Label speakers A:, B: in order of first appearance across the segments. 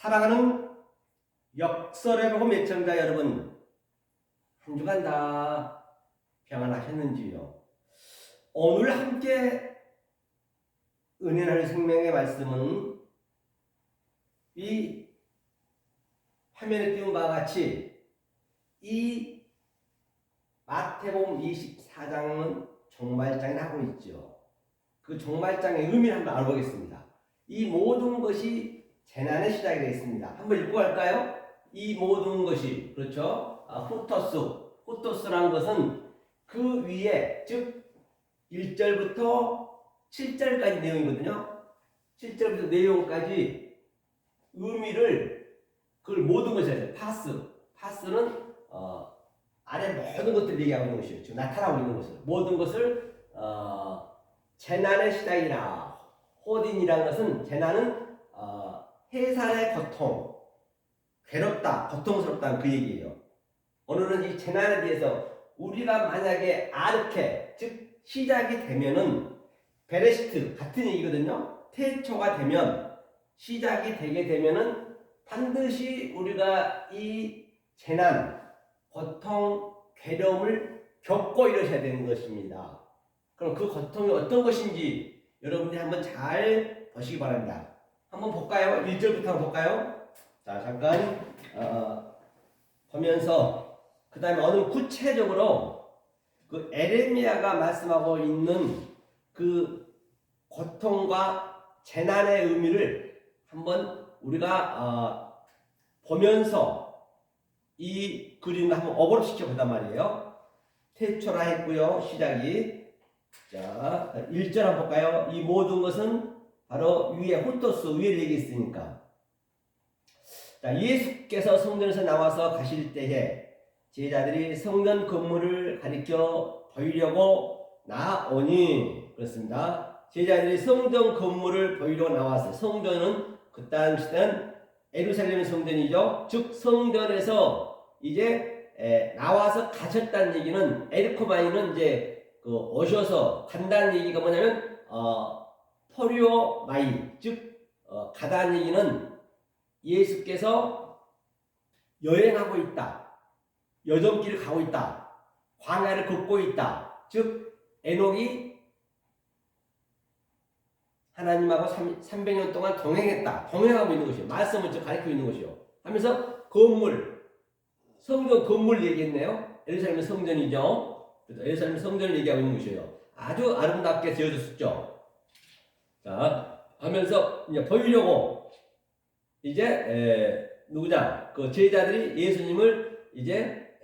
A: 사랑하는 역설의 복음 애청자 여러분, 한 주간 다 평안하셨는지요? 오늘 함께 은혜 나눌 생명의 말씀은 이 화면에 띄운 바와 같이 이 마태복음 24장은 종말장을 하고 있죠. 그 종말장의 의미를 한번 알아보겠습니다. 이 모든 것이 재난의 시작이 되어 있습니다. 한번 읽고 갈까요? 이 모든 것이, 그렇죠? 후토스라는 것은 그 위에, 즉 1절부터 7절까지 내용이거든요. 7절부터 내용까지 의미를, 그걸 모든 것을 해요. 파스는 아래 모든 것들을 얘기하고 있는 것이죠. 지금 나타나고 있는 것을, 모든 것을 재난의 시작이나 호딘이라는 것은, 재난은 해산의 고통, 괴롭다, 고통스럽다는 그 얘기예요. 오늘은 이 재난에 대해서 우리가 만약에 아르케, 즉 시작이 되면은 베레시트 같은 얘기거든요. 태초가 되면, 시작이 되게 되면은 반드시 우리가 이 재난, 고통, 괴로움을 겪고 이러셔야 되는 것입니다. 그럼 그 고통이 어떤 것인지 여러분들이 한번 잘 보시기 바랍니다. 한번 볼까요? 1절부터 한번 볼까요? 자, 잠깐 보면서 그 다음에 오늘 구체적으로 그 에레미야가 말씀하고 있는 그 고통과 재난의 의미를 한번 우리가 보면서 이 그림을 한번 어그룹시켜 보단 말이에요. 태초라 했고요. 시작이. 자, 1절 한번 볼까요? 이 모든 것은 바로 위에 후토스 위에 얘기했으니까. 자, 예수께서 성전에서 나와서 가실 때에 제자들이 성전 건물을 가리켜 보이려고 나오니, 그렇습니다. 제자들이 성전 건물을 보이려고 나왔어요. 성전은 그 당시 때는 예루살렘 성전이죠. 즉 성전에서 이제 나와서 가셨다는 얘기는, 에리코마이는 이제 오셔서 간다는 얘기가 뭐냐면 포리오마이, 즉 가다는 얘기는 예수께서 여행하고 있다, 여정길을 가고 있다, 광야를 걷고 있다. 즉 에녹이 하나님하고 300년 동안 동행하고 있는 것이요, 말씀을 가르치고 있는 것이요 하면서 성전 건물 얘기했네요. 예루살렘 성전이죠. 그래서 예루살렘 성전을 얘기하고 있는 것이에요. 아주 아름답게 지어졌었죠. 자, 하면서 이제 보이려고 이제 누구냐, 그 제자들이 예수님을 이제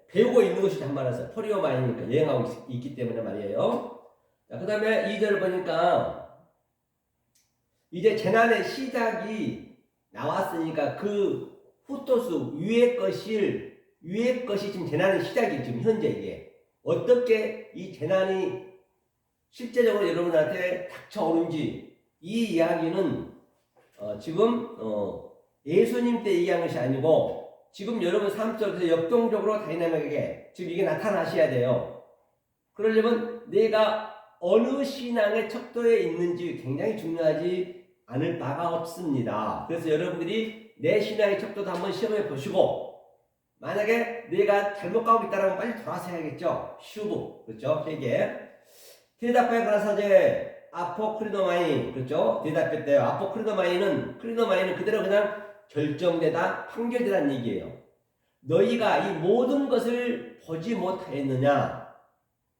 A: 배우고 있는 것이 한말해서 포리오마이니까 여행하고 있기 때문에 말이에요. 자, 그 다음에 2절을 보니까 이제 재난의 시작이 나왔으니까 그 후토스 위의 것이 지금 재난의 시작이 지금 현재 이게 어떻게 이 재난이 실제적으로 여러분한테 닥쳐오는지, 이 이야기는 지금 예수님 때 얘기한 것이 아니고 지금 여러분 삶 속에서 역동적으로 다이나믹하게 지금 이게 나타나셔야 돼요. 그러려면 내가 어느 신앙의 척도에 있는지 굉장히 중요하지 않을 바가 없습니다. 그래서 여러분들이 내 신앙의 척도도 한번 시험해 보시고, 만약에 내가 잘못 가고 있다면 빨리 돌아서 해야겠죠. 슈브, 그렇죠? 회개. 대답하여 가라사제 아포크리노마이, 그렇죠? 대답했대요. 아포크리노마이는 그대로 그냥 결정되다, 판결되다는 얘기예요. 너희가 이 모든 것을 보지 못하였느냐?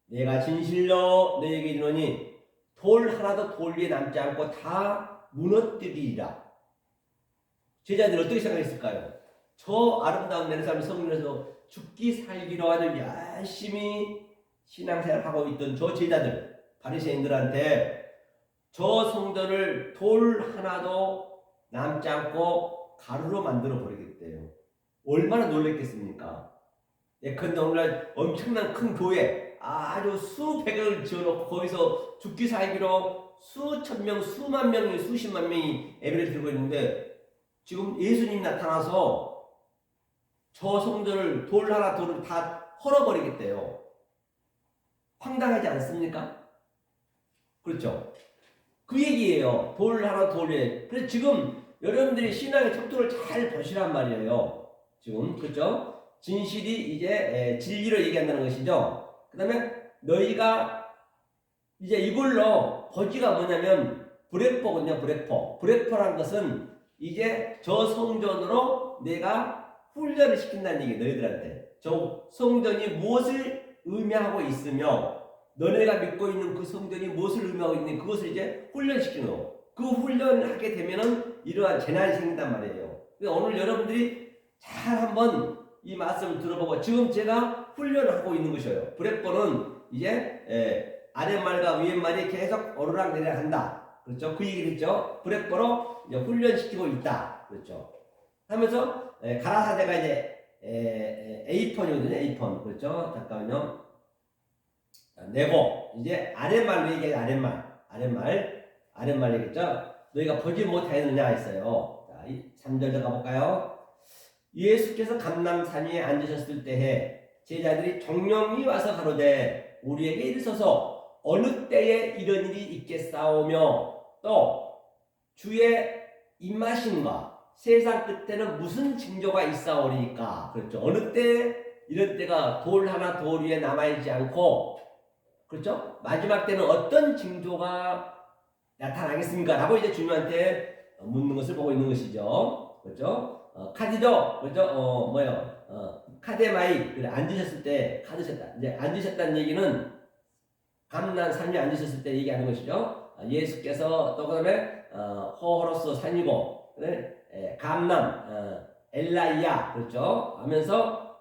A: 내가 진실로 너희에게 이르노니 돌 하나도 돌 위에 남지 않고 다 무너뜨리리라. 제자들이 어떻게 생각했을까요? 저 아름다운 예루살렘 성전에서 죽기 살기로 아주 열심히 신앙생활하고 있던 저 제자들, 바리새인들한테 저 성전을 돌 하나도 남지 않고 가루로 만들어 버리겠대요. 얼마나 놀랬겠습니까? 예컨대 오늘날 엄청난 큰 교회, 아주 수백을 지어놓고 거기서 죽기 살기로 수천 명, 수만 명이, 수십만 명이 예배를 드리고 있는데 지금 예수님 나타나서 저 성전을 돌 하나 돌을 다 헐어버리겠대요. 황당하지 않습니까? 그렇죠? 그 얘기예요. 돌 하나 돌에. 그래서 지금 여러분들이 신앙의 척도를 잘 보시란 말이에요. 지금 그렇죠? 진실이 이제 진리를 얘기한다는 것이죠. 그 다음에 너희가 이제 이걸로 거지가 뭐냐면 브레퍼거든요. 브레퍼란 것은 이제 저 성전으로 내가 훈련을 시킨다는 얘기예요. 너희들한테 저 성전이 무엇을 의미하고 있으며 너네가 믿고 있는 그 성전이 무엇을 의미하고 있는지 그것을 이제 훈련시키는 거. 그 훈련을 하게 되면은 이러한 재난이 생긴단 말이에요. 오늘 여러분들이 잘 한번 이 말씀을 들어보고 지금 제가 훈련하고 있는 것이에요. 브레퍼는 이제 아랫말과 위에말이 계속 오르락내리락 한다. 그렇죠? 그 얘기를 했죠. 브레퍼로 이제 훈련시키고 있다. 그렇죠? 하면서 가라사대가 이제 A폰이거든요. A폰. 그렇죠? 잠깐만요. 내고 이제 아랫말로 얘기해요. 아랫말 얘기했죠. 너희가 보지 못하였느냐 했어요. 자, 3절 가볼까요? 예수께서 감람산 위에 앉으셨을 때에 제자들이 정령이 와서 가로되 우리에게 이르소서 어느 때에 이런 일이 있겠사오며 또 주의 임하심과 세상 끝에는 무슨 징조가 있사오리까. 그렇죠. 어느 때 이런 때가 돌 하나 돌 위에 남아있지 않고 그렇죠. 마지막 때는 어떤 징조가 나타나겠습니까? 라고 이제 주님한테 묻는 것을 보고 있는 것이죠. 그렇죠. 카디죠. 그렇죠. 카데마이. 그래, 앉으셨을 때 카드셨다. 이제 앉으셨다는 얘기는 감난 위에 앉으셨을 때 얘기하는 것이죠. 예수께서 또 그다음에 호호로스 산이고 감남 엘라이야 그렇죠. 하면서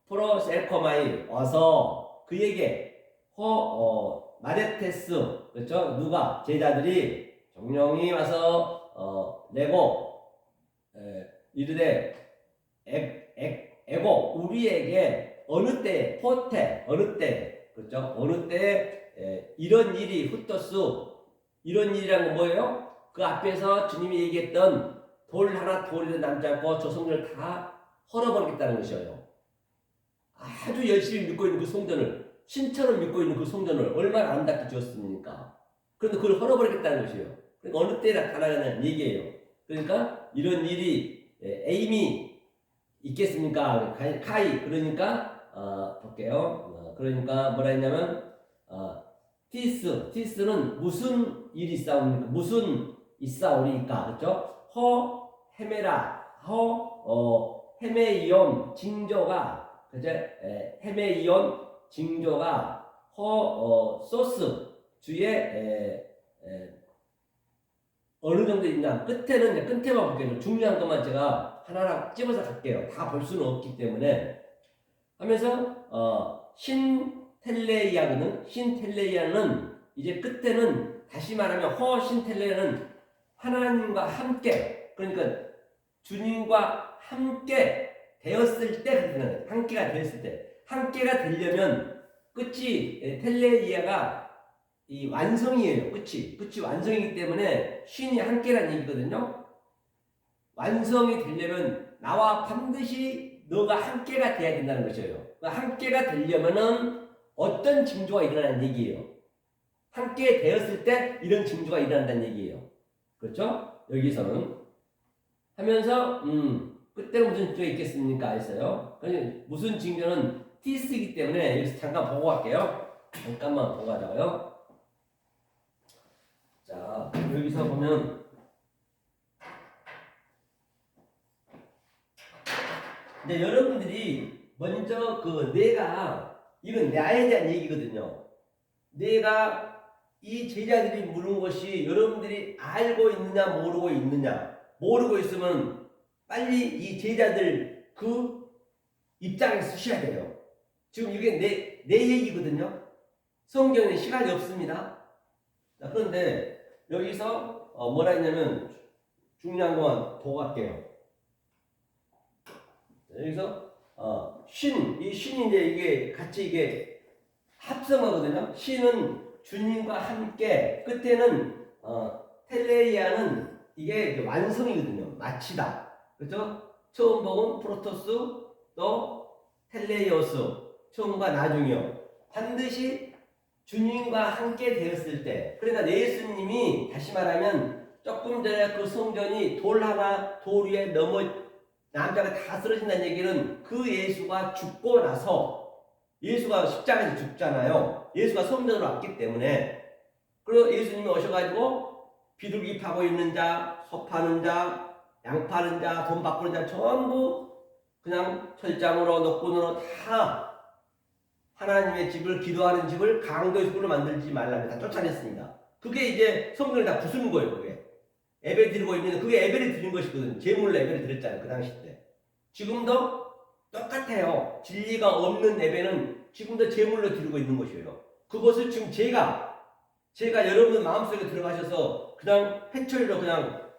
A: 프로셀코마이 와서 그에게 마레테스 그렇죠. 누가 제자들이 정령이 와서 내고 이르되 에고 우리에게 어느 때 포테 어느 때 그렇죠. 어느 때 이런 일이 후토스 이런 일이란 건 뭐예요? 그 앞에서 주님이 얘기했던 돌 하나 돌이 남지 않고 저 성전을 다 헐어버리겠다는 것이에요. 아주 열심히 믿고 있는 그 성전을 신처럼 믿고 있는 그 성전을 얼마나 아름답게 지었습니까? 그런데 그걸 헐어버리겠다는 것이에요. 그러니까 어느 때 나타나는 얘기예요. 그러니까 이런 일이 에임이 있겠습니까? 카이 그러니까 볼게요. 그러니까 뭐라 했냐면 티스는 무슨 일이 있사옵니까? 무슨 있사오리까? 그렇죠? 헤메이온 징조가 그죠? 헤메이온 징조가 소스 주의 어느 정도 있냐? 끝에만 볼게요. 중요한 것만 제가 하나하나 집어서 갈게요. 다 볼 수는 없기 때문에 하면서 신텔레이아거든. 신텔레이아는 이제 끝에는 다시 말하면 신텔레이아는 하나님과 함께 그러니까 주님과 함께 되었을 때 함께가 되었을 때 함께가 되려면 끝이 텔레이아가 이 완성이에요. 끝이 완성이기 때문에 신이 함께라는 얘기거든요. 완성이 되려면 나와 반드시 너가 함께가 돼야 된다는 것이에요. 함께가 되려면은 어떤 징조가 일어나는 얘기예요. 함께 되었을 때 이런 징조가 일어난다는 얘기예요. 그렇죠? 여기서는 하면서 그때는 무슨 징조가 있겠습니까? 했어요. 무슨 징조는 티스이기 때문에 여기서 잠깐 보고 갈게요. 잠깐만 보고 가자고요. 자, 여기서 보면 이제 여러분들이 먼저 이건 나에 대한 얘기거든요. 내가 이 제자들이 물은 것이 여러분들이 알고 있느냐 모르고 있으면 빨리 이 제자들 그 입장에 서셔야 돼요. 지금 이게 내 얘기거든요. 성경에 시간이 없습니다. 자, 그런데 여기서 뭐라 했냐면 중요한 것만 보고 갈게요. 여기서 이 신이 이제 이게 같이 이게 합성하거든요. 신은 주님과 함께 끝에는 텔레이아는 이게 완성이거든요. 마치다. 그렇죠? 처음 복음 프로토스 또 텔레이오스 처음과 나중이요. 반드시 주님과 함께 되었을 때 그러니까 예수님이 다시 말하면 조금 전에 그 성전이 돌 하나 돌 위에 넘어 남자가 다 쓰러진다는 얘기는 그 예수가 죽고 나서 예수가 십자가에서 죽잖아요. 예수가 성전으로 왔기 때문에 그리고 예수님이 오셔가지고 비둘기 파고 있는 자, 소 파는 자, 양 파는 자, 돈 바꾸는 자 전부 그냥 철장으로 노끈으로 다 하나님의 집을 기도하는 집을 강도의 숲으로 만들지 말라고 다 쫓아냈습니다. 그게 이제 성전을 다 부수는 거예요. 그게 예배 드리고 있는 그게 예배를 드린 것이거든. 제물로 예배를 드렸잖아요. 그 당시 때. 지금도 똑같아요. 진리가 없는 예배는 지금도 제물로 드리고 있는 것이에요. 그것을 지금 제가 여러분들 마음속에 들어가셔서 그냥 회초리로 그냥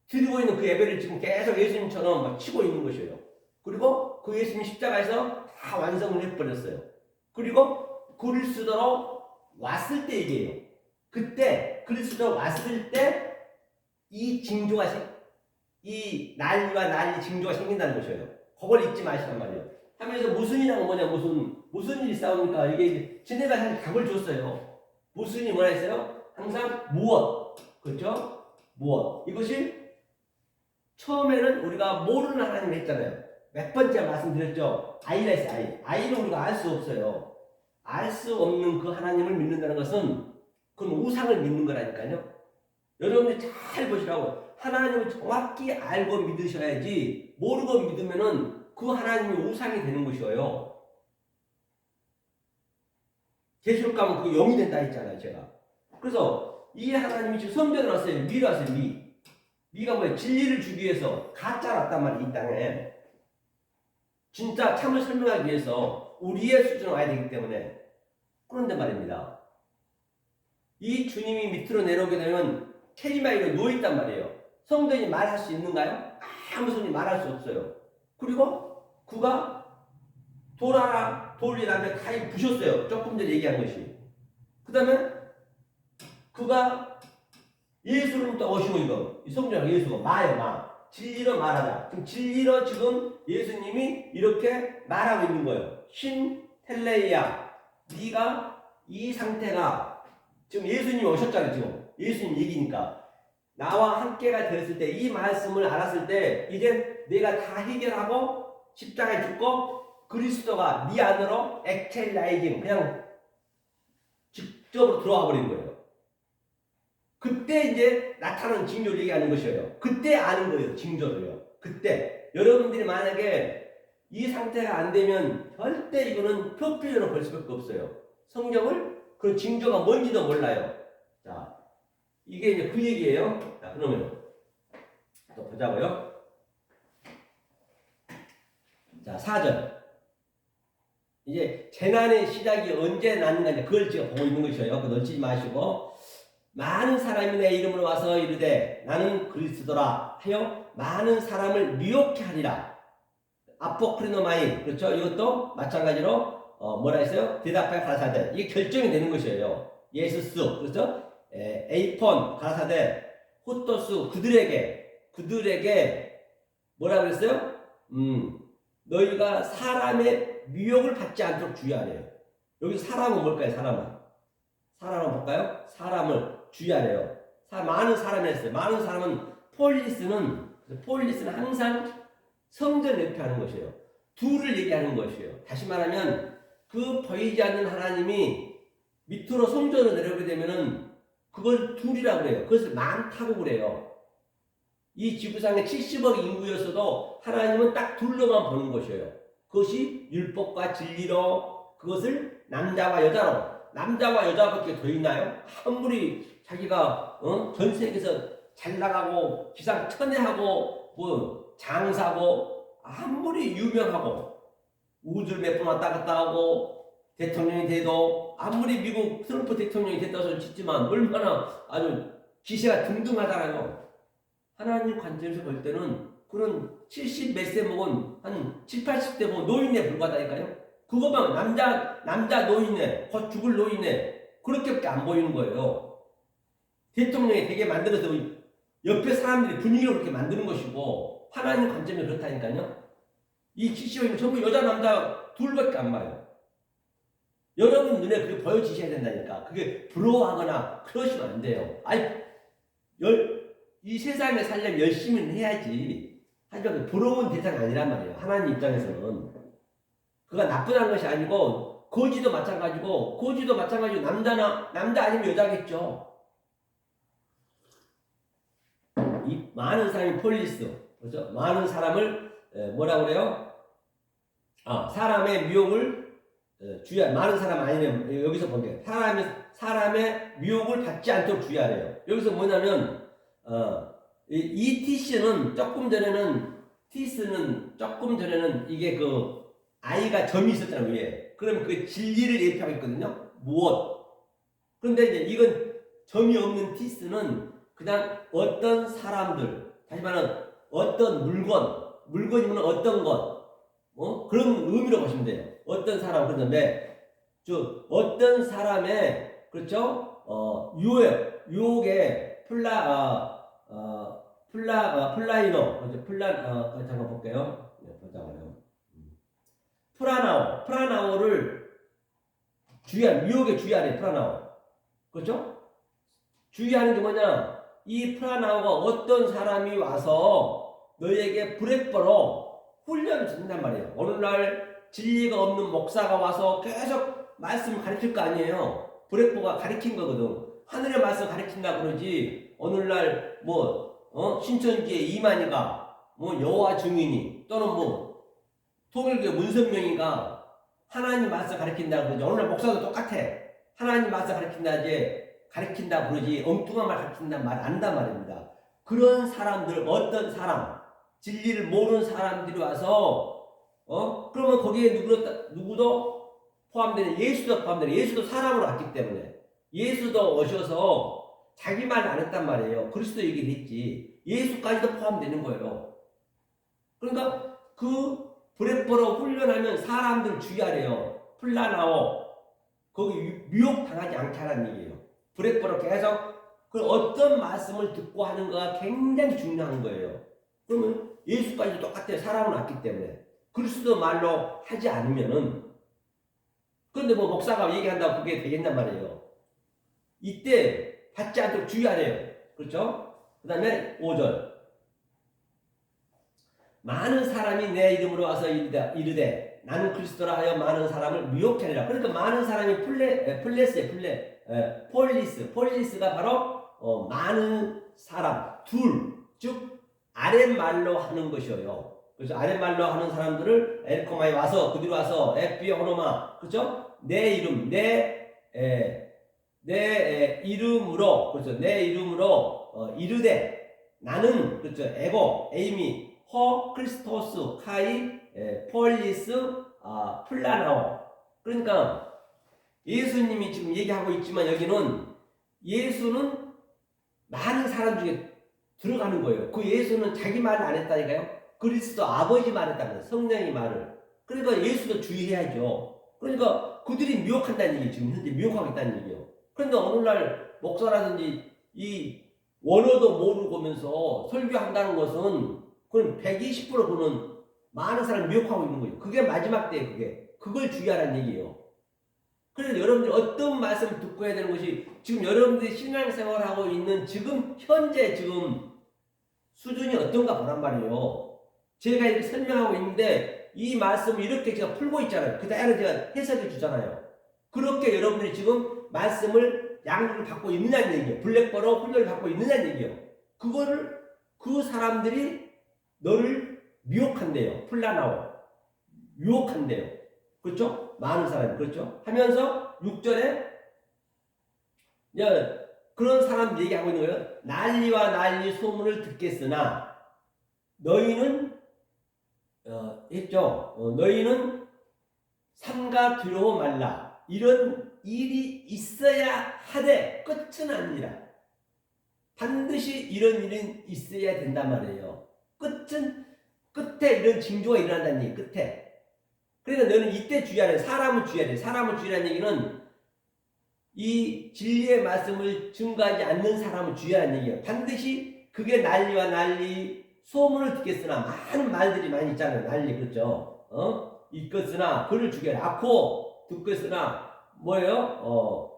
A: 드리고 있는 그 예배를 지금 계속 예수님처럼 막 치고 있는 것이에요. 그리고 그 예수님 십자가에서 다 완성을 해버렸어요. 그리고 그리스도로 왔을 때 얘기해요. 그때 그리스도로 왔을 때 이 징조가 이 난리와 난리 징조가 생긴다는 것이에요. 그걸 잊지 마시란 말이에요. 하면서 무슨 일이라고 뭐냐 무슨 일이 싸우니까 이게 지네가 사실 답을 줬어요. 무슨 일이 뭐라 했어요? 항상 무엇 그렇죠? 무엇 이것이 처음에는 우리가 모르는 하나님 했잖아요. 몇 번째 말씀드렸죠? 아이라 했어요. 아이는 우리가 알 수 없어요. 알 수 없는 그 하나님을 믿는다는 것은 그건 우상을 믿는 거라니까요. 여러분들 잘 보시라고. 하나님을 정확히 알고 믿으셔야지 모르고 믿으면은 그 하나님이 우상이 되는 것이에요. 계시록 가면 그 영이 된다 했잖아요, 제가. 그래서 이 하나님이 지금 성전에 왔어요. 미로 왔어요, 미. 미가 뭐예요? 진리를 주기 위해서 가짜로 왔단 말이에요, 이 땅에. 진짜 참을 설명하기 위해서 우리의 수준으로 와야 되기 때문에. 그런데 말입니다. 이 주님이 밑으로 내려오게 되면 체리마이로 누워있단 말이에요. 성전이 말할 수 있는가요? 아무 소리 말할 수 없어요. 그리고 그가 돌 위에 남자 다 부셨어요. 조금 전에 얘기한 것이. 그 다음에 그가 예수를 또 오시고 이거 성전 예수가 마 진리로 말하자. 지금 진리로 지금 예수님이 이렇게 말하고 있는 거예요. 신 텔레이야 네가 이 상태가 지금 예수님이 오셨잖아요. 지금 예수님 얘기니까 나와 함께가 되었을 때 이 말씀을 알았을 때 이제 내가 다 해결하고 십자가에 죽고 그리스도가 네 안으로 액체라이징 그냥 직접으로 들어와 버린 거예요. 그때 이제 나타나는 징조를 얘기하는 것이에요. 그때 아는 거예요. 징조를요. 그때 여러분들이 만약에 이 상태가 안 되면 절대 이거는 표피로 볼 수밖에 없어요. 성경을 그 징조가 뭔지도 몰라요. 자, 이게 이제 그 얘기예요. 자, 그러면 또 보자고요. 자, 4절. 이제 재난의 시작이 언제 났는가 그걸 지금 보고 있는 것이에요. 그거 놓치지 마시고 많은 사람이 내 이름으로 와서 이르되 나는 그리스도라 하여 많은 사람을 미혹케 하리라. 아포크리노마이 그렇죠? 이것도 마찬가지로 뭐라 했어요? 대답하여 가라사대 이게 결정이 되는 것이에요. 예수스 그렇죠? 에이폰 가라사대 호토스 그들에게 뭐라 그랬어요? 너희가 사람의 미혹을 받지 않도록 주의하래요. 여기 사람은 뭘까요? 사람은 볼까요? 사람을 주의하래요. 많은 사람이 했어요. 많은 사람은 폴리스는 항상 성전을 대표하는 것이에요. 둘을 얘기하는 것이에요. 다시 말하면 그 보이지 않는 하나님이 밑으로 성전으로 내려오게 되면은 그걸 둘이라고 그래요. 그것을 많다고 그래요. 이 지구상에 70억 인구였어도 하나님은 딱 둘로만 보는 것이에요. 그것이 율법과 진리로 그것을 남자와 여자밖에 더 있나요? 아무리 자기가 전 세계에서 잘 나가고 기상천외하고 뭐 장사고 아무리 유명하고 우주를 몇 번 왔다 갔다 하고 대통령이 돼도 아무리 미국 트럼프 대통령이 됐다고 소리 짓지만 얼마나 아주 기세가 등등하잖아요. 하나님 관점에서 볼 때는 그런 70 몇 세 먹은 한 7, 80대 뭐 노인에 불과하다니까요. 그것만 남자 노인네, 곧 죽을 노인네 그렇게밖에 안 보이는 거예요. 대통령이 되게 만들어서 옆에 사람들이 분위기를 그렇게 만드는 것이고 하나님 관점이 그렇다니까요. 이 70억이면 전부 여자 남자 둘밖에 안 봐요. 여러분 눈에 그게 보여지셔야 된다니까. 그게 부러워하거나 그러시면 안 돼요. 이 세상에 살려면 열심히 해야지. 하지만 부러운 대상이 아니란 말이에요. 하나님 입장에서는. 그가 나쁘다는 것이 아니고, 거지도 마찬가지고, 남자 아니면 여자겠죠. 이 많은 사람이 폴리스, 그렇죠? 많은 사람을 뭐라 그래요? 사람의 미혹을 많은 사람 아니면 여기서 보게 사람의 미혹을 받지 않도록 주의하래요. 여기서 뭐냐면 이 티스는 조금 전에는 이게 그 아이가 점이 있었잖아요 위에. 그러면 그 진리를 예표하고 있거든요. 무엇? 그런데 이제 이건 점이 없는 티스는 그냥 어떤 사람들, 다시 말하면 어떤 물건이면 어떤 것, 그런 의미로 보시면 돼요. 어떤 사람, 그런데 어떤 사람의, 그렇죠? 유혹에 플라이노, 잠깐 볼게요. 보자고요. 프라나오를 유혹에 주의하래, 프라나오. 그렇죠? 주의하는 게 뭐냐? 이 프라나오가 어떤 사람이 와서 너에게 브레퍼로 훈련을 준단 말이에요. 오늘날 진리가 없는 목사가 와서 계속 말씀을 가르칠 거 아니에요. 브레퍼가 가르친 거거든. 하늘의 말씀 가르친다 그러지. 오늘날 신천지의 이만희가 여호와 증인이 또는 통일교 문선명이가 하나님 말씀 가르친다 그러지. 오늘날 목사도 똑같아. 하나님 말씀 가르친다 그러지. 엉뚱한 말 가르친다는 말 안단 말입니다. 그런 사람들, 어떤 사람, 진리를 모르는 사람들이 와서 그러면 거기에 누구도 포함되는, 예수도 포함되는, 예수도 사람으로 왔기 때문에 예수도 오셔서 자기 말 안 했단 말이에요. 그리스도 얘기를 했지. 예수까지도 포함되는 거예요. 그러니까 그 브레퍼로 훈련하면 사람들 주의하래요. 플라나오 거기 미혹당하지 않게 하라는 얘기예요. 브레퍼로 계속 그 어떤 말씀을 듣고 하는가가 굉장히 중요한 거예요. 그러면 예수까지도 똑같아요. 사람은 왔기 때문에. 그리스도 말로 하지 않으면은, 그런데 목사가 얘기한다고 그게 되겠단 말이에요. 이때 받지 않도록 주의하래요. 그렇죠? 그 다음에 5절. 많은 사람이 내 이름으로 와서 이르되 나는 그리스도라 하여 많은 사람을 미혹하리라. 그러니까 많은 사람이 폴리스가 바로 많은 사람, 즉 아랫말로 하는 것이에요. 그래서 아랫말로 하는 사람들을 엘코마에 와서 그들이 와서 에피에 호노마, 그렇죠? 내 이름, 내 이름으로, 그렇죠? 내 이름으로 이르되 나는, 그렇죠? 에고, 에이미, 크리스토스, 카이, 폴리스, 플라나오. 그러니까 예수님이 지금 얘기하고 있지만 여기는 예수는 많은 사람 중에 들어가는 거예요. 그 예수는 자기 말을 안 했다니까요. 그리스도 아버지 말했다는 성령의 말을. 그러니까 예수도 주의해야죠. 그러니까 그들이 미혹한다는 얘기예요. 지금 현재 미혹하고 있다는 얘기예요. 그런데 오늘날 목사라든지 이 원어도 모르고 면서 설교한다는 것은 그건 120% 그는 많은 사람을 미혹하고 있는 거예요. 그게 마지막 때예요. 그걸 주의하라는 얘기예요. 그래서 여러분들이 어떤 말씀을 듣고 해야 되는 것이 지금 여러분들이 신앙생활하고 있는 현재 수준이 어떤가 보란 말이에요. 제가 이렇게 설명하고 있는데 이 말씀을 이렇게 제가 풀고 있잖아요. 그대로 제가 해석해 주잖아요. 그렇게 여러분들이 지금 말씀을 양육을 받고 있느냐는 얘기예요. 블랙버로 훈련을 받고 있느냐는 얘기예요. 그거를 그 사람들이 너를 미혹한대요. 플라나오. 유혹한대요. 그렇죠? 많은 사람이 그렇죠? 하면서 6절에 그런 사람들 얘기하고 있는 거예요. 난리와 난리 소문을 듣겠으나 너희는 너희는 삼가 두려워 말라. 이런 일이 있어야 하되 끝은 아니라 반드시 이런 일은 있어야 된단 말이에요. 끝에 이런 징조가 일어난다는 얘기. 끝에. 그러니까 너는 이때 주의하래. 사람을 주의하래. 사람을 주의하는 얘기는 이 진리의 말씀을 증거하지 않는 사람을 주의하는 얘기예요. 반드시 그게 난리와 난리 소문을 듣겠으나 많은 말들이 많이 있잖아요. 난리 그렇죠. 있겠으나 그를 죽여라. 않고 듣겠으나 뭐예요?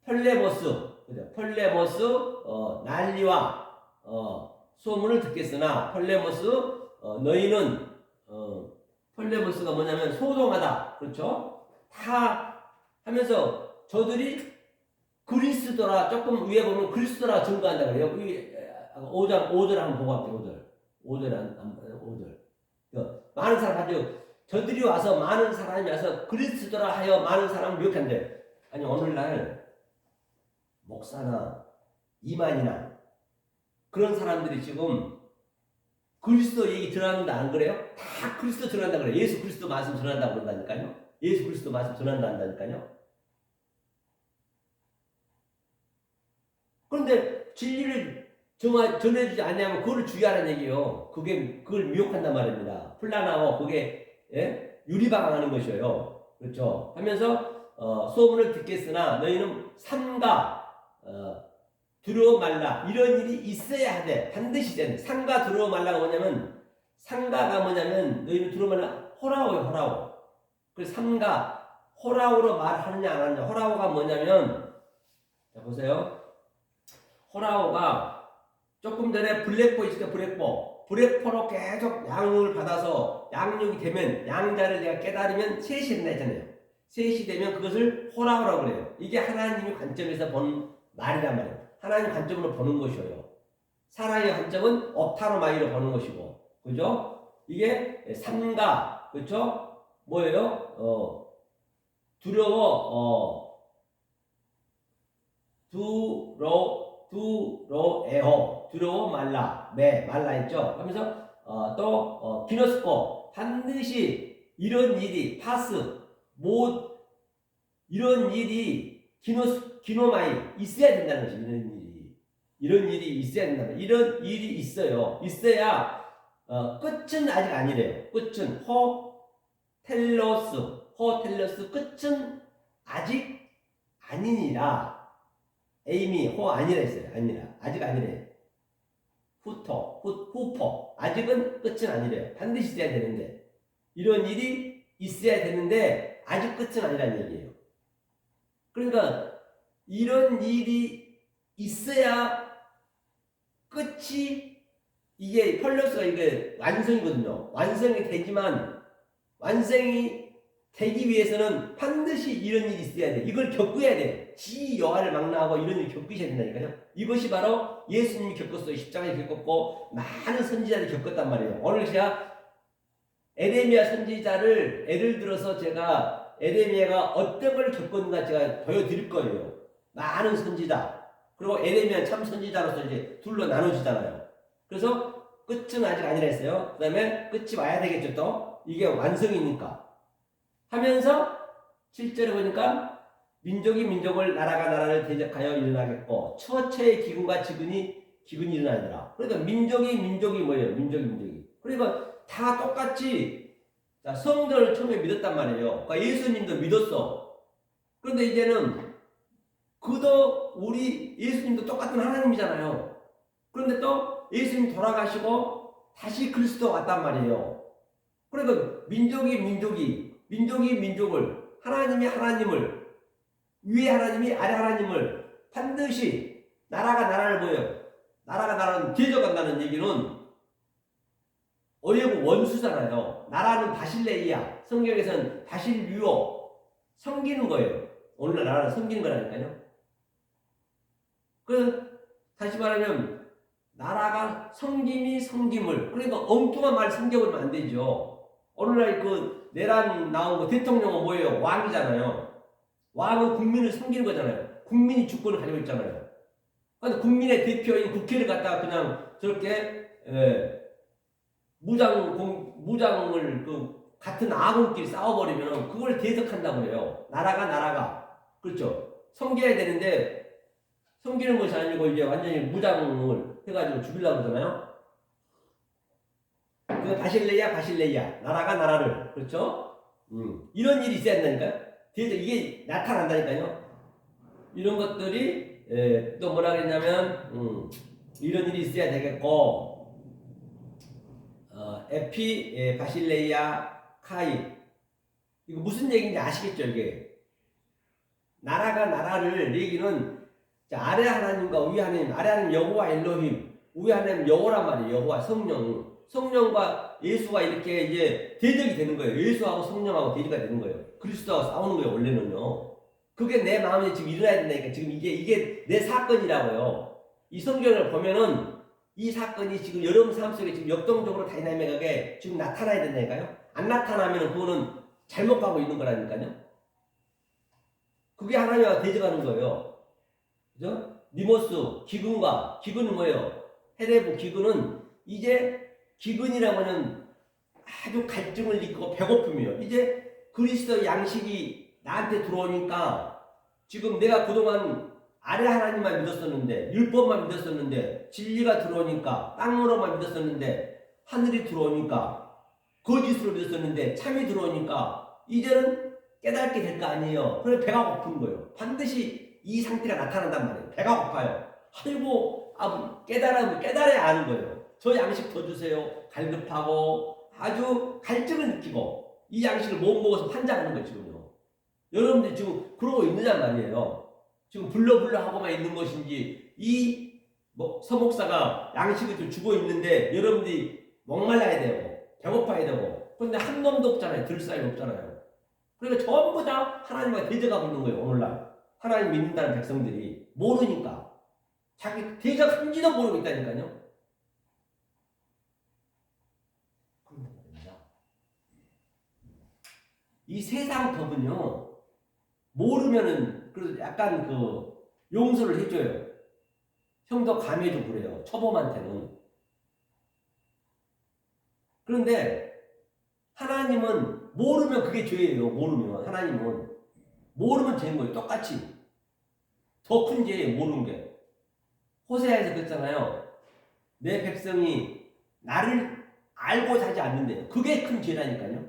A: 펄레버스 그죠? 폴레모스 난리와 소문을 듣겠으나 폴레모스 너희는 폴레모스가 뭐냐면 소동하다. 그렇죠? 다 하면서 저들이 그리스도라 조금 위에 보면 그리스도라 증거한다 그래요. 5절 한번 보고 할게요. 5절. 많은 사람 가지고 저들이 와서 많은 사람이 와서 그리스도라 하여 많은 사람을 미혹한대. 아니 오늘날 목사나 이만이나 그런 사람들이 지금 그리스도 얘기 들어왔는데 안 그래요? 다 그리스도 전한다 그래요. 예수 그리스도 말씀 전한다 그런다니까요. 예수 그리스도 말씀 전한다 한다니까요. 그런데 진리를 전해주지 않냐면 그걸 주의하라는 얘기예요. 그걸 미혹한단 말입니다. 플라나오 그게 유리방황하는 것이에요. 그렇죠? 하면서 소문을 듣겠으나 너희는 삼가 두려워 말라. 이런 일이 있어야 하되 반드시 되는. 삼가 두려워 말라가 뭐냐면 삼가가 뭐냐면 너희는 두려워 말라. 호라오예요. 호라오. 그래서 삼가 호라오로 말하느냐 안 하느냐. 호라오가 뭐냐면 자 보세요. 호라오가 조금 전에 블랙보 있을 때 블랙포로 계속 양육을 받아서 양육이 되면 양자를 내가 깨달으면 셋이 된다 했잖아요. 셋이 되면 그것을 호라오라고 그래요. 이게 하나님의 관점에서 본 말이란 말이에요. 하나님 관점으로 보는 것이에요. 사랑의 관점은 업타로마이로 보는 것이고, 그죠? 이게 삼가, 그렇죠? 뭐예요? 두려워 말라 말라 했죠. 하면서 또 기노스코 반드시 이런 일이 파스 못 이런 일이 기노마이 있어야 된다는 것이 이런 일이 있어야 된다는 이런 일이 있어야 끝은 아직 아니래요. 끝은 호텔러스 끝은 아직 아니니라. 에이미 호 아니라 했어요. 아직 아니래요. 후포 아직은 끝은 아니래요. 반드시 돼야 되는데 이런 일이 있어야 되는데 아직 끝은 아니라는 얘기예요. 그러니까 이런 일이 있어야 끝이 이게 폴로스가 이게 완성이거든요. 완성이 되지만 완성이 되기 위해서는 반드시 이런 일이 있어야 돼. 이걸 겪어야 돼. 지 여하를 망라하고 이런 일을 겪으셔야 된다니까요. 이것이 바로 예수님이 겪었어요. 십자가에 겪었고 많은 선지자들이 겪었단 말이에요. 오늘 제가 에레미야 선지자를 예를 들어서 제가 에레미야가 어떤 걸 겪었는가 제가 보여드릴 거예요. 많은 선지자 그리고 에레미야 참 선지자로서 이제 둘로 나눠지잖아요. 그래서 끝은 아직 아니라 했어요. 그 다음에 끝이 와야 되겠죠. 또 이게 완성이니까 하면서 실제로 보니까 민족이 민족을 나라가 나라를 대적하여 일어나겠고 처처의 기근과 기근이 일어나더라. 그러니까 민족이 뭐예요? 민족이 그러니까 다 똑같이 성전을 처음에 믿었단 말이에요. 그러니까 예수님도 믿었어. 그런데 이제는 그도 우리 예수님도 똑같은 하나님이잖아요. 그런데 또 예수님 돌아가시고 다시 그리스도 왔단 말이에요. 그러니까 민족이 민족을 하나님이 하나님을 위에 하나님이 아래 하나님을 반드시 나라가 나라를 보여요. 나라가 나라는 대적한다는 얘기는 어예고 원수잖아요. 나라는 바실레이야. 성경에서는 바실류오 섬기는 거예요. 오늘날 나라는 섬기는 거라니까요. 다시 말하면 나라가 섬김을 그러니까 엉뚱한 말 섬겨버리면 안 되죠. 오늘날 내란 나온 거 대통령은 뭐예요? 왕이잖아요. 왕은 국민을 섬기는 거잖아요. 국민이 주권을 가지고 있잖아요. 근데 국민의 대표인 국회를 갖다가 그냥 저렇게 무장을 같은 아군끼리 싸워버리면 그걸 대적한다고 해요. 나라가 그렇죠. 섬겨야 되는데 섬기는 것이 아니고 이제 완전히 무장을 해가지고 죽이려고 그러잖아요. 그 바실레이야 나라가 나라를 그렇죠. 이런 일이 있어야 된다니까요. 이게 나타난다니까요. 이런 것들이 또 뭐라 그랬냐면 이런 일이 있어야 되겠고 에피 바실레이아 카이 이거 무슨 얘기인지 아시겠죠? 이게 나라가 나라를 얘기는 자, 아래 하나님과 위 하나님, 아래 하나님 여호와 엘로힘, 위 하나님 여호란 말이에요. 여호와 성령. 성령과 예수가 이렇게 이제 대적이 되는 거예요. 예수하고 성령하고 대적이 되는 거예요. 그리스도하고 싸우는 거예요, 원래는요. 그게 내 마음에 지금 일어나야 된다니까. 지금 이게 내 사건이라고요. 이 성경을 보면은 이 사건이 지금 여러분 삶 속에 지금 역동적으로 다이나믹하게 지금 나타나야 된다니까요. 안 나타나면 그거는 잘못 가고 있는 거라니까요. 그게 하나님과 대적하는 거예요. 그죠? 니모스, 기근은 뭐예요? 헤레브 기근은 이제 기근이라고 하는 아주 갈증을 느끼고 배고픔이요. 이제 그리스도 양식이 나한테 들어오니까 지금 내가 그동안 아래 하나님만 믿었었는데 율법만 믿었었는데 진리가 들어오니까 땅으로만 믿었었는데 하늘이 들어오니까 거짓으로 믿었었는데 참이 들어오니까 이제는 깨닫게 될 거 아니에요. 그래서 배가 고픈 거예요. 반드시 이 상태가 나타난단 말이에요. 배가 고파요. 아이고 깨달아야 아는 거예요. 저 양식 더 주세요. 갈급하고 아주 갈증을 느끼고 이 양식을 못 먹어서 환장하는 거예요. 지금요. 여러분들 지금 그러고 있느냐 말이에요. 지금 불러불러 하고만 있는 것인지 이 서목사가 양식을 좀 주고 있는데 여러분들이 목말라야 되고 배고파야 되고 그런데 한 놈도 없잖아요. 들 사람이 없잖아요. 그러니까 전부 다 하나님과 대적하고 있는 거예요. 오늘날 하나님 믿는다는 백성들이 모르니까 자기 대적한지도 모르고 있다니까요. 이 세상 법은요 모르면은 그래도 약간 용서를 해줘요. 형도 감해도 그래요. 초범한테는. 그런데 하나님은 모르면 그게 죄예요. 모르면 하나님은 모르면 죄인 거예요. 똑같이 더 큰 죄예요. 모르는 게. 호세아에서 그랬잖아요. 내 백성이 나를 알고 자지 않는데요. 그게 큰 죄라니까요.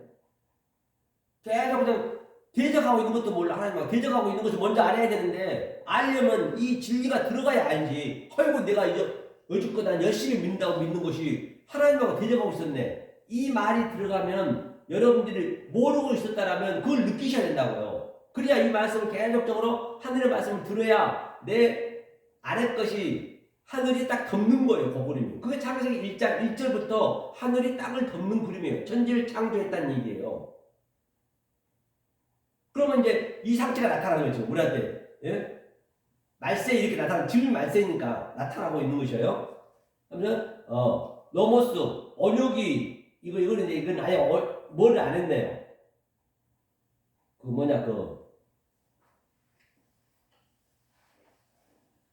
A: 계속 그냥 대적하고 있는 것도 몰라. 하나님과 대적하고 있는 것을 먼저 알아야 되는데 알려면 이 진리가 들어가야 알지. 아이고 내가 이제 어저께 난 열심히 믿는다고 믿는 것이 하나님하고 대적하고 있었네. 이 말이 들어가면 여러분들이 모르고 있었다라면 그걸 느끼셔야 된다고요. 그래야 이 말씀을 계속적으로 하늘의 말씀을 들어야 내 아래 것이 하늘이 딱 덮는 거예요. 그 그림이. 그게 창세기 1장 1절부터 하늘이 땅을 덮는 그림이에요. 천지를 창조했다는 얘기예요. 그러면 이제 이 상태가 나타나는 거죠. 우리한테. 예? 말세 이렇게 나타나는, 지금 말세니까 나타나고 있는 것이에요. 그러면, 노모스, 언육이, 이건 아예 뭘 안 했네요.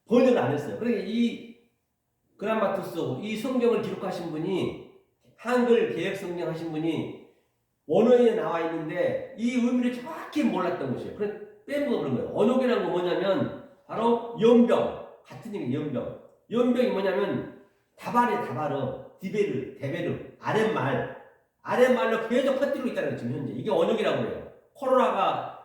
A: 번역을 안 했어요. 그러니까 이 그라마투스, 이 성경을 기록하신 분이, 한글 개혁 성경 하신 분이 원어에 나와 있는데 이 의미를 정확히 몰랐던 것이에요. 그래서 빼먹어 그런 거예요. 언어이라는 건 뭐냐면 바로 연병, 같은 얘기 연병. 연병이 뭐냐면 다바르, 데베르, 아랫말로 계속 퍼뜨리고 있다는 거예요. 지금 현재 이게 언어이라고 그래요. 코로나가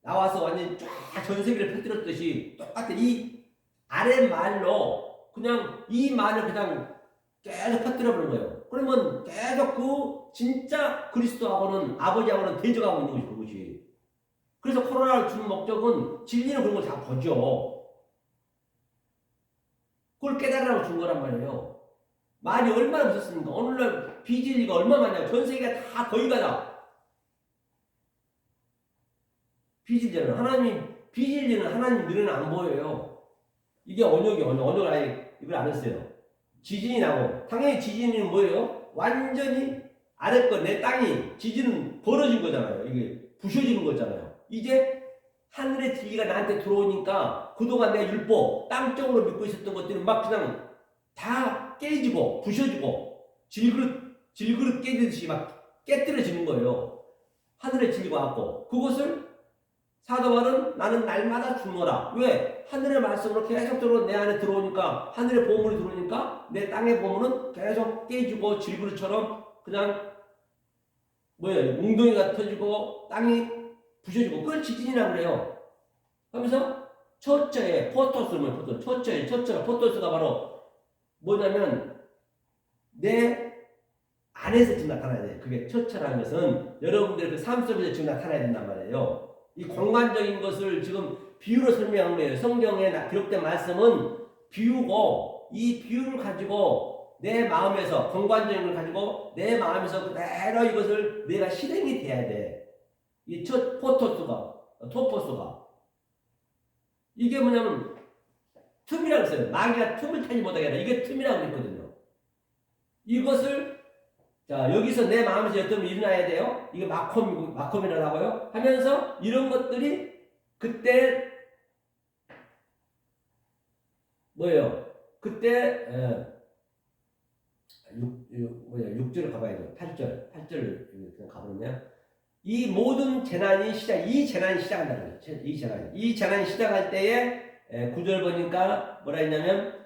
A: 나와서 완전히 쫙 전 세계를 퍼뜨렸듯이 똑같은 이 아랫말로 그냥 이 말을 그냥 계속 퍼뜨려버린 거예요. 그러면 계속 진짜 그리스도하고는 아버지하고는 대적하고 있는 것이 그것이. 그래서 코로나를 주는 목적은 진리는 그런 걸 다 보죠. 그걸 깨달으라고 준 거란 말이에요. 말이 얼마나 무섭습니까? 오늘날 비진리가 얼마나 많냐고. 전 세계가 다 거의 가다. 비진리는 하나님 눈에는 안 보여요. 이게 언역을 아예 이걸 안 했어요. 지진이 나고 당연히 지진은 뭐예요? 완전히 아래 거 내 땅이 지진은 벌어진 거잖아요. 이게 부셔지는 거잖아요. 이제 하늘의 진리가 나한테 들어오니까 그동안 내 율법 땅적으로 믿고 있었던 것들은 막 그냥 다 깨지고 부셔지고 질그릇 깨지듯이 막 깨뜨려지는 거예요. 하늘의 진리가 왔고 그것을 사도 바울은 나는 날마다 죽노라. 왜? 하늘의 말씀으로 계속적으로 내 안에 들어오니까 하늘의 보물이 들어오니까 내 땅의 보물은 계속 깨지고 질그릇처럼 그냥 웅덩이가 터지고 땅이 부셔지고 그걸 지진이라고 그래요. 그러면서 첫째에 첫째가 포토스가 바로 뭐냐면 내 안에서 지금 나타나야 돼. 그게 첫째라는 것은 여러분들의 그 삶 속에서 지금 나타나야 된단 말이에요. 이 공간적인 것을 지금 비유로 설명한 거예요. 성경에 기록된 말씀은 비유고 이 비유를 가지고 내 마음에서 공간적인 걸 가지고 내 마음에서 그대로 이것을 내가 실행이 돼야 돼. 이 첫 토포스가 이게 뭐냐면 틈이라고 써요. 마귀가 틈을 타지 못하게 하라. 이게 틈이라고 했거든요. 이것을 자 여기서 내 마음에서 어떤 일이 일어나야 돼요. 이게 마콤이라고 하고요. 하면서 이런 것들이 그때 뭐예요? 그때 6절을 가봐야죠. 8절 그냥 가보네요. 이 모든 재난이 시작한다는 거죠. 이 재난이 시작할 때에 9절 보니까 뭐라 했냐면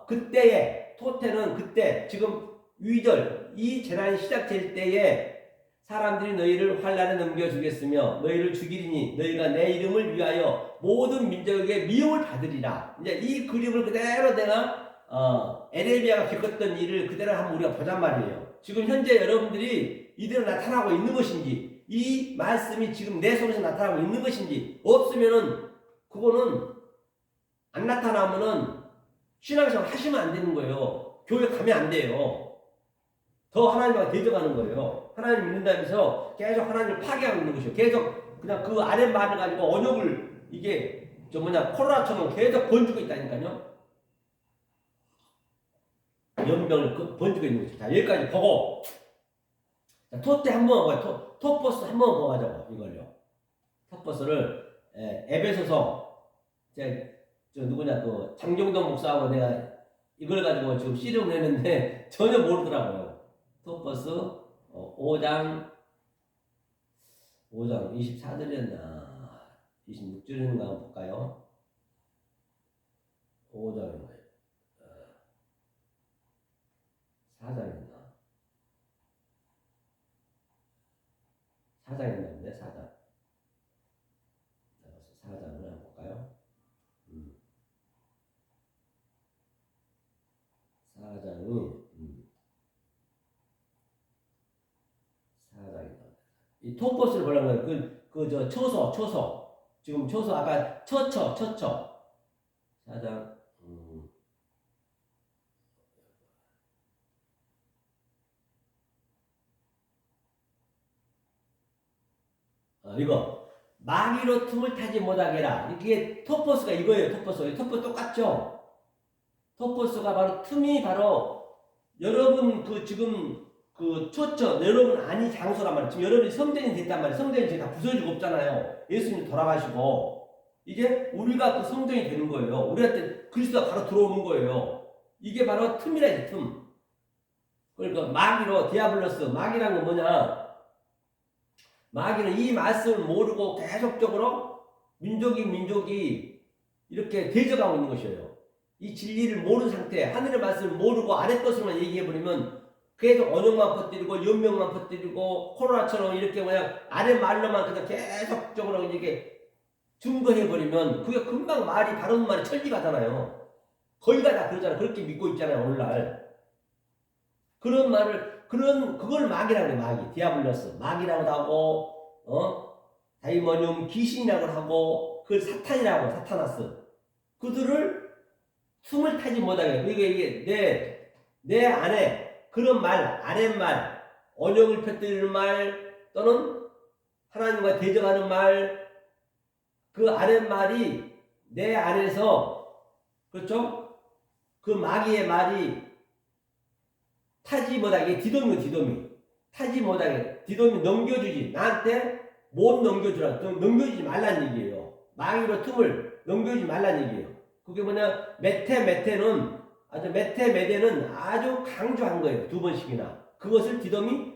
A: 그때에 토테는 그때 지금 위절 이 재난이 시작될 때에 사람들이 너희를 환난에 넘겨주겠으며 너희를 죽이리니 너희가 내 이름을 위하여 모든 민족에게 미움을 받으리라. 이제 이 그림을 그대로 내가 에레미야가 겪었던 일을 그대로 한번 우리가 보잔 말이에요. 지금 현재 여러분들이 이대로 나타나고 있는 것인지 이 말씀이 지금 내 속에서 나타나고 있는 것인지 없으면은 그거는 안 나타나면은 신앙생활 하시면 안 되는 거예요. 교회 가면 안 돼요. 더 하나님과 대적하는 거예요. 하나님 믿는다면서 계속 하나님을 파괴하고 있는 것이요. 계속 그냥 그 아랫말을 가지고 언역을 이게 코로나처럼 계속 번지고 있다니까요. 연병을 번지고 있는 거죠. 자, 여기까지 보고 자, 토때 한번 봐요. 토포스 한번 보가자고 이걸요. 토포스를 에베소서 그 장종동 목사하고 내가 이걸 가지고 지금 씨름을 했는데 전혀 모르더라고요. 토퍼스 5장 24절이었나 26절인가 한번 볼까요? 5장인가요? 4장이었나? 4장이었는데 4장 4장을 한번 볼까요? 4장이 이 토포스를 보려면 초소 지금 초소 아까 처처 4장 이거 마귀로 틈을 타지 못하게 해라. 이게 토포스가 이거예요. 토포스 똑같죠? 토포스가 바로 틈이 바로 여러분 지금 초점 여러분 아니 장소란 말이에요. 지금 여러분이 성전이 됐단 말이에요. 성전이 지금 다 부서지고 없잖아요. 예수님 돌아가시고 이제 우리가 그 성전이 되는 거예요. 우리한테 그리스도가 바로 들어오는 거예요. 이게 바로 틈이라지 틈. 그러니까 마귀로 디아블로스 마귀란 건 뭐냐? 마귀는 이 말씀을 모르고 계속적으로 민족이 이렇게 대적하고 있는 것이에요. 이 진리를 모르는 상태, 하늘의 말씀을 모르고 아래 것으로만 얘기해버리면 계속 언어만 퍼뜨리고 연명만 퍼뜨리고 코로나처럼 이렇게 그냥 아래 말로만 그냥 계속적으로 이렇게 증거해버리면 그게 금방 바른 말이 천리가잖아요. 거의 다 그러잖아요. 그렇게 믿고 있잖아요. 오늘날. 그걸 마귀라고 해요. 마귀. 디아블로스. 마귀라고도 하고 다이모니움 귀신이라고 하고 그걸 사탄이라고 사타나스. 그들을 숨을 타지 못하게 해요. 이게 내 안에 그런 말, 아랫말, 언역을 펴뜨리는 말 또는 하나님과 대적하는 말 그 아랫말이 내 안에서 그렇죠? 그 마귀의 말이 타지 못하게 디도미 타지 못하게 디도미 넘겨주지 나한테 못 넘겨주라 넘겨주지 말란 얘기예요. 마귀로 틈을 넘겨주지 말란 얘기예요. 그게 뭐냐 메테는 아주 강조한 거예요. 2번씩이나 그것을 디도미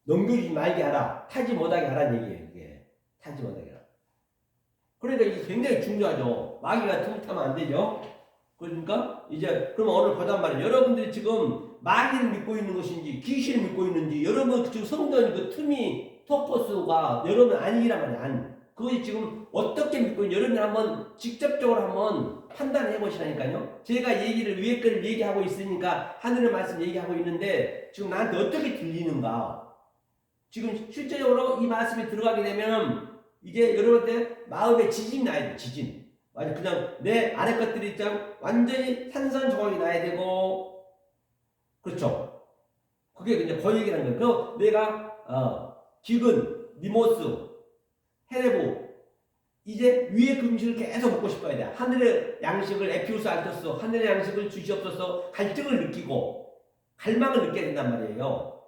A: 넘겨주지 말게 하라 타지 못하게 하라는 얘기예요. 이게 타지 못하게 하라. 그러니까 이게 굉장히 중요하죠. 마귀가 틈을 타면 안 되죠. 그러니까 이제 그럼 오늘 보단 말이에요. 여러분들이 지금 마귀를 믿고 있는 것인지 귀신을 믿고 있는지 여러분 지금 성전 그 틈이 토포스가 여러분 아니란 말이야. 그것이 지금 어떻게 믿고 있는지 여러분이 한번 직접적으로 한번 판단해 보시라니까요. 제가 위에 거를 얘기하고 있으니까 하늘의 말씀 얘기하고 있는데 지금 나한테 어떻게 들리는가. 지금 실제적으로 이 말씀이 들어가게 되면 이제 여러분한테 마음에 지진이 나야 돼. 지진. 완전 그냥 내 아래 것들이 있잖아. 완전히 산산조각이 나야 되고, 그렇죠. 그게 이제 권익이라는 거예요. 그럼 내가 기근, 니모스, 헤레부 이제 위의 음식을 계속 먹고 싶어야 돼. 하늘의 양식을 에피우스 알토스, 하늘의 양식을 주시옵소서 갈증을 느끼고 갈망을 느껴야 된단 말이에요.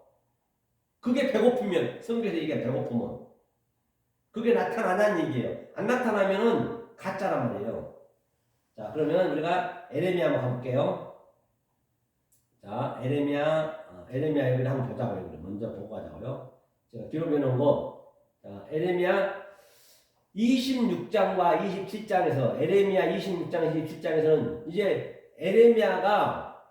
A: 그게 배고프면 성경에서 얘기한 배고픔은 그게 나타나는 얘기예요. 안 나타나면은 가짜란 말이에요. 자, 그러면 우리가 에레미야 한번 가볼게요. 자, 에레미야 여기를 한번 보자고요. 먼저 보고 가자고요. 제가 기록해 놓은 거. 자, 에레미야 26장과 27장에서 에레미야 26장, 27장에서는 이제 에레미야가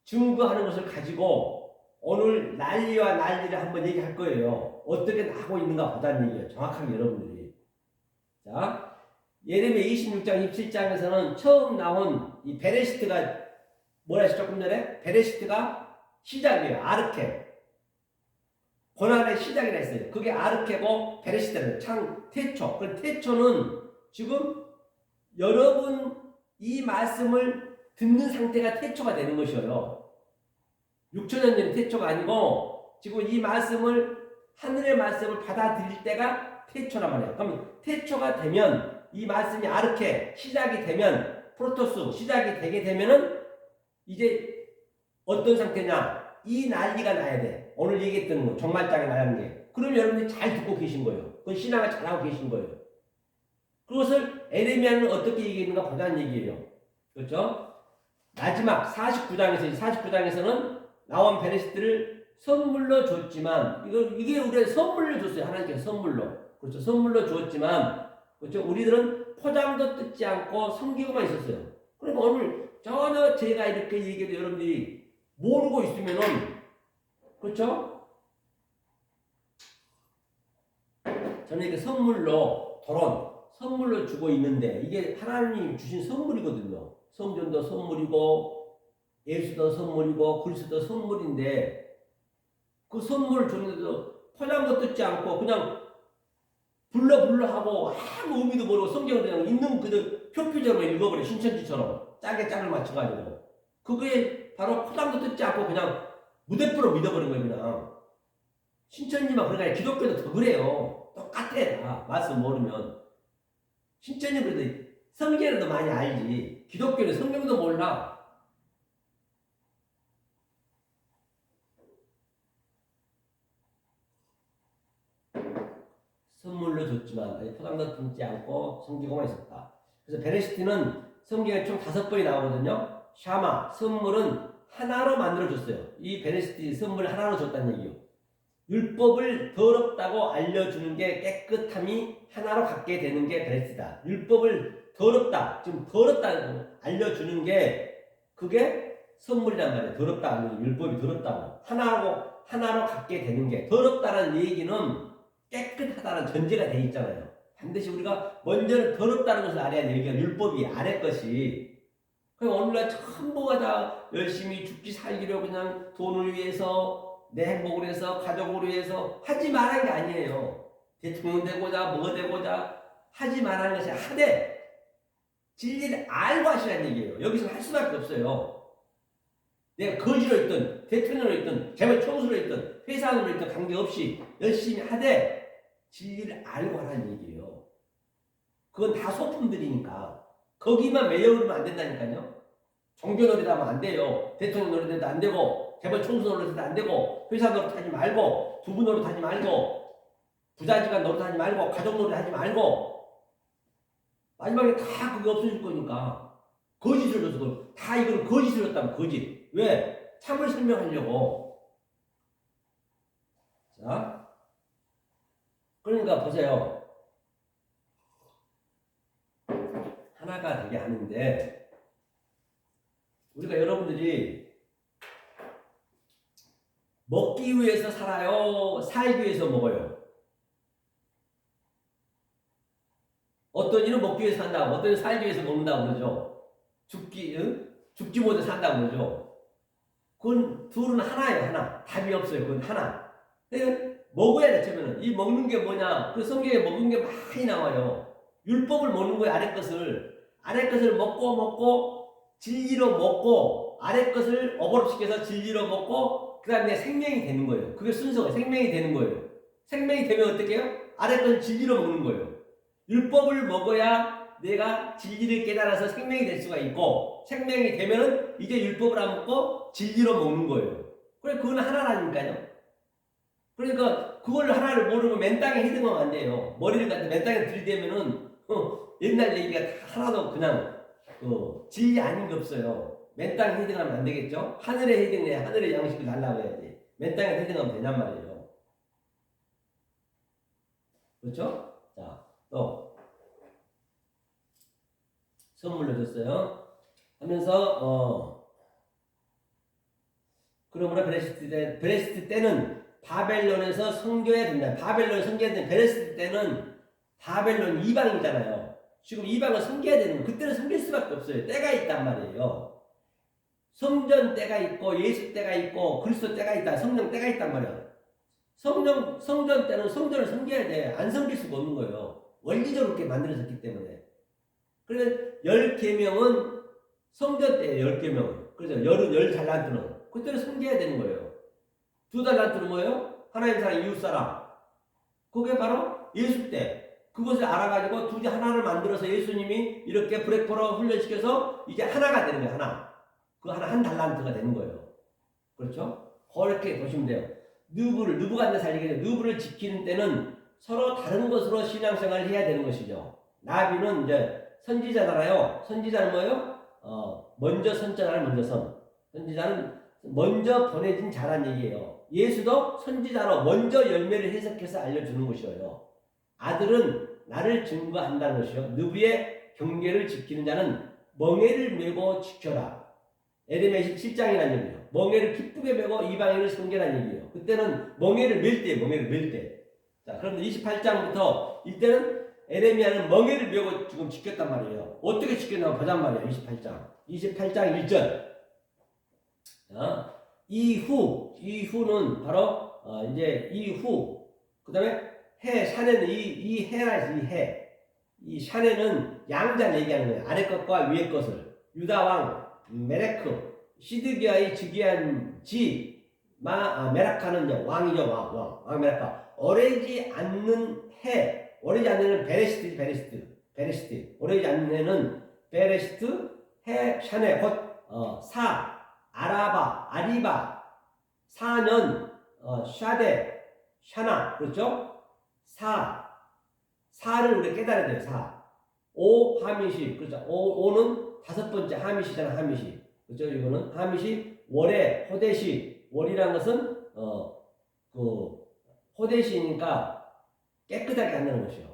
A: 증거하는 것을 가지고 오늘 난리와 난리를 한번 얘기할 거예요. 어떻게 나고 있는가 보다는 얘기예요. 정확하게 여러분들이. 자, 예레미야 26장, 27장에서는 처음 나온 이 베레시트가 뭐라 했죠? 조금 전에? 베레시트가 시작이에요. 아르케. 고난의 시작이라 했어요. 그게 아르케고 베레시트는 창, 태초. 그 태초는 지금 여러분 이 말씀을 듣는 상태가 태초가 되는 것이에요. 6천년 전의 태초가 아니고 지금 이 말씀을 하늘의 말씀을 받아들일 때가 태초란 말이에요. 그럼 태초가 되면 이 말씀이 아르케 시작이 되면 프로토스 시작이 되게 되면은 이제 어떤 상태냐? 이 난리가 나야 돼. 오늘 얘기했던 거 종말장에 나가는 게. 그럼 여러분들이 잘 듣고 계신 거예요. 그건 신앙을 잘하고 계신 거예요. 그것을 에레미야는 어떻게 얘기했는가 보자는 얘기예요. 그렇죠? 마지막 49장에서는 나온 베레시트를 선물로 줬지만 이게 우리가 선물로 줬어요. 하나님께서 선물로. 그렇죠. 선물로 주었지만 그렇죠. 우리들은 포장도 뜯지 않고 섬기고만 있었어요. 그럼 오늘 전혀 제가 이렇게 얘기해도 여러분들이 모르고 있으면은 그렇죠? 저는 이렇게 선물로 선물로 주고 있는데 이게 하나님이 주신 선물이거든요. 성전도 선물이고 예수도 선물이고 그리스도도 선물인데 그 선물을 줬는데도 포장도 뜯지 않고 그냥 불러 하고 아무 의미도 모르고 성경을 그냥 있는 그대로 표피적으로 읽어버려. 신천지처럼 짝에 짝을 맞춰가지고 그게 바로 포장도 뜯지 않고 그냥 무대표로 믿어버린 거예요. 그냥 신천지만 그러니까 기독교도 더 그래요. 똑같아. 다 말씀 모르면 신천지 그래도 성경을 더 많이 알지 기독교는 성경도 몰라. 선물로 줬지만 포장도 뜯지 않고 섬기고만 있었다. 그래서 베레시트는 성경에 총 5번이 나오거든요. 샤마, 선물은 하나로 만들어줬어요. 이 베레시트 선물을 하나로 줬다는 얘기요. 율법을 더럽다고 알려주는 게 깨끗함이 하나로 갖게 되는 게 베레시트다. 율법을 더럽다, 지금 더럽다고 알려주는 게 그게 선물이란 말이에요. 더럽다, 율법이 더럽다고. 하나로 갖게 되는 게 더럽다는 얘기는 깨끗하다는 전제가 돼 있잖아요. 반드시 우리가 먼저는 더럽다는 것을 알아야 얘기가 율법이 아래 것이. 그럼 오늘날 전부가 다 열심히 죽기 살기로 그냥 돈을 위해서 내 행복을 위해서 가족을 위해서 하지 말라는 게 아니에요. 대통령 되고자 뭐 되고자 하지 말라는 것이 하되 진리를 알고 하시라는 얘기예요. 여기서 할 수밖에 없어요. 내가 거지로 있든 대통령으로 있든 재벌 총수로 있든 회사원으로 있든 관계없이 열심히 하되 진리를 알고 하라는 얘기예요. 그건 다 소품들이니까 거기만 매여오르면 안 된다니까요. 종교 노릇 하면 안 돼요. 대통령 노릇해도 안 되고 재벌 총수 노릇해도 안 되고 회사 노릇하지 말고 부부 노릇하지 말고 부자지간 노릇하지 말고 가족 노릇하지 말고 마지막에 다 그게 없어질 거니까 거짓을 줘서 다 이걸 거짓을 줬다면 거짓. 왜? 참을 설명하려고. 자, 그러니까 보세요. 하나가 되게 하는데 우리가 여러분들이 먹기 위해서 살아요? 살기 위해서 먹어요? 어떤 이는 먹기 위해서 산다고, 어떤 이는 살기 위해서 먹는다고 그러죠. 죽지 못해 산다고 그러죠. 그건 둘은 하나예요. 하나. 답이 없어요. 그건 하나. 먹어야 돼. 처음에는 이 먹는 게 뭐냐? 그 성경에 먹는 게 많이 나와요. 율법을 먹는 거예요. 아래 것을 먹고 진리로 먹고 아래 것을 어버럽시켜서 진리로 먹고 그 다음에 생명이 되는 거예요. 그게 순서가 생명이 되는 거예요. 생명이 되면 어떻게 해요? 아래 것을 진리로 먹는 거예요. 율법을 먹어야 내가 진리를 깨달아서 생명이 될 수가 있고 생명이 되면은 이제 율법을 안 먹고 진리로 먹는 거예요. 그래 그건 하나라니까요. 그러니까 그걸 하나를 모르고 맨 땅에 헤딩하면 안 돼요. 머리를 갖다 맨 땅에 들이대면은 옛날 얘기가 다 하나도 그냥 진리 아닌 게 없어요. 맨 땅에 헤딩하면 안 되겠죠? 하늘에 헤딩해 하늘의 양식을 달라고 해야지. 맨 땅에 헤딩하면 되냔 말이에요. 그렇죠? 자, 또 선물로 줬어요. 하면서 그러므로 베레스트 때는 바벨론에서 선교해야 된다. 바벨론 선교해야 된다. 베레스트 때는 바벨론 이방이잖아요. 지금 이방을 섬겨야 되는 거. 그때는 섬길 수밖에 없어요. 때가 있단 말이에요. 성전 때가 있고 예수 때가 있고 그리스도 때가 있다. 성령 때가 있단 말이에요. 성전 때는 성전을 섬겨야 돼. 안 섬길 수가 없는 거예요. 원리적으로 그렇게 만들어졌기 때문에. 그래서 10계명은 성전 때예요. 10계명은. 그래서 열 달란트는 그때는 섬겨야 되는 거예요. 2달란트는 뭐예요? 하나님 사랑 이웃 사랑. 그게 바로 예수 때. 그것을 알아가지고 둘이 하나를 만들어서 예수님이 이렇게 브레이크로 훈련시켜서 이제 하나가 되는 거예요. 하나. 그 하나 한 달란트가 되는 거예요. 그렇죠? 그렇게 보시면 돼요. 누부갓네살 살리게 돼요. 누부를 지키는 때는 서로 다른 것으로 신앙생활을 해야 되는 것이죠. 나비는 이제 선지자잖아요. 선지자는 뭐예요? 먼저 선자를 먼저 선. 선지자는 먼저 보내진 자란 얘기예요. 예수도 선지자로 먼저 열매를 해석해서 알려주는 것이에요. 아들은 나를 증거한다는 것이요. 누비의 경계를 지키는 자는 멍에를 메고 지켜라. 에레미야 27장이라는 얘기예요. 멍에를 기쁘게 메고 이방인을 섬기라는 얘기예요. 그때는 멍에를 멜 때, 멍에를 멜 때. 자, 그럼 28장부터 이때는 에레미야는 멍에를 메고 지금 지켰단 말이에요. 어떻게 지켰나 보잔 말이에요. 28장 1절. 자, 이후는 바로 이제 이후. 그다음에 샤네는 이 해라 이 해. 이 샤네는 양자 얘기하는 거예요. 아래 것과 위에 것을. 유다 왕 메레크 시드기야의 즉위한 메라카는 왕이죠. 왕 메라카. 오래지 않는 해. 오래지 않는 해는 베레시트. 오래지 않는 해는 베레시트 해 샤네 곧 아리바 4년 샤데 샤나 그렇죠? 사를 우리 깨달아야 돼요. 오 하미시 그렇죠? 오는 다섯 번째 하미시잖아. 하미시 그렇죠? 이거는 하미시 월에 호데시 월이라는 것은 그 호데시니까 깨끗하게 한다는 것이요.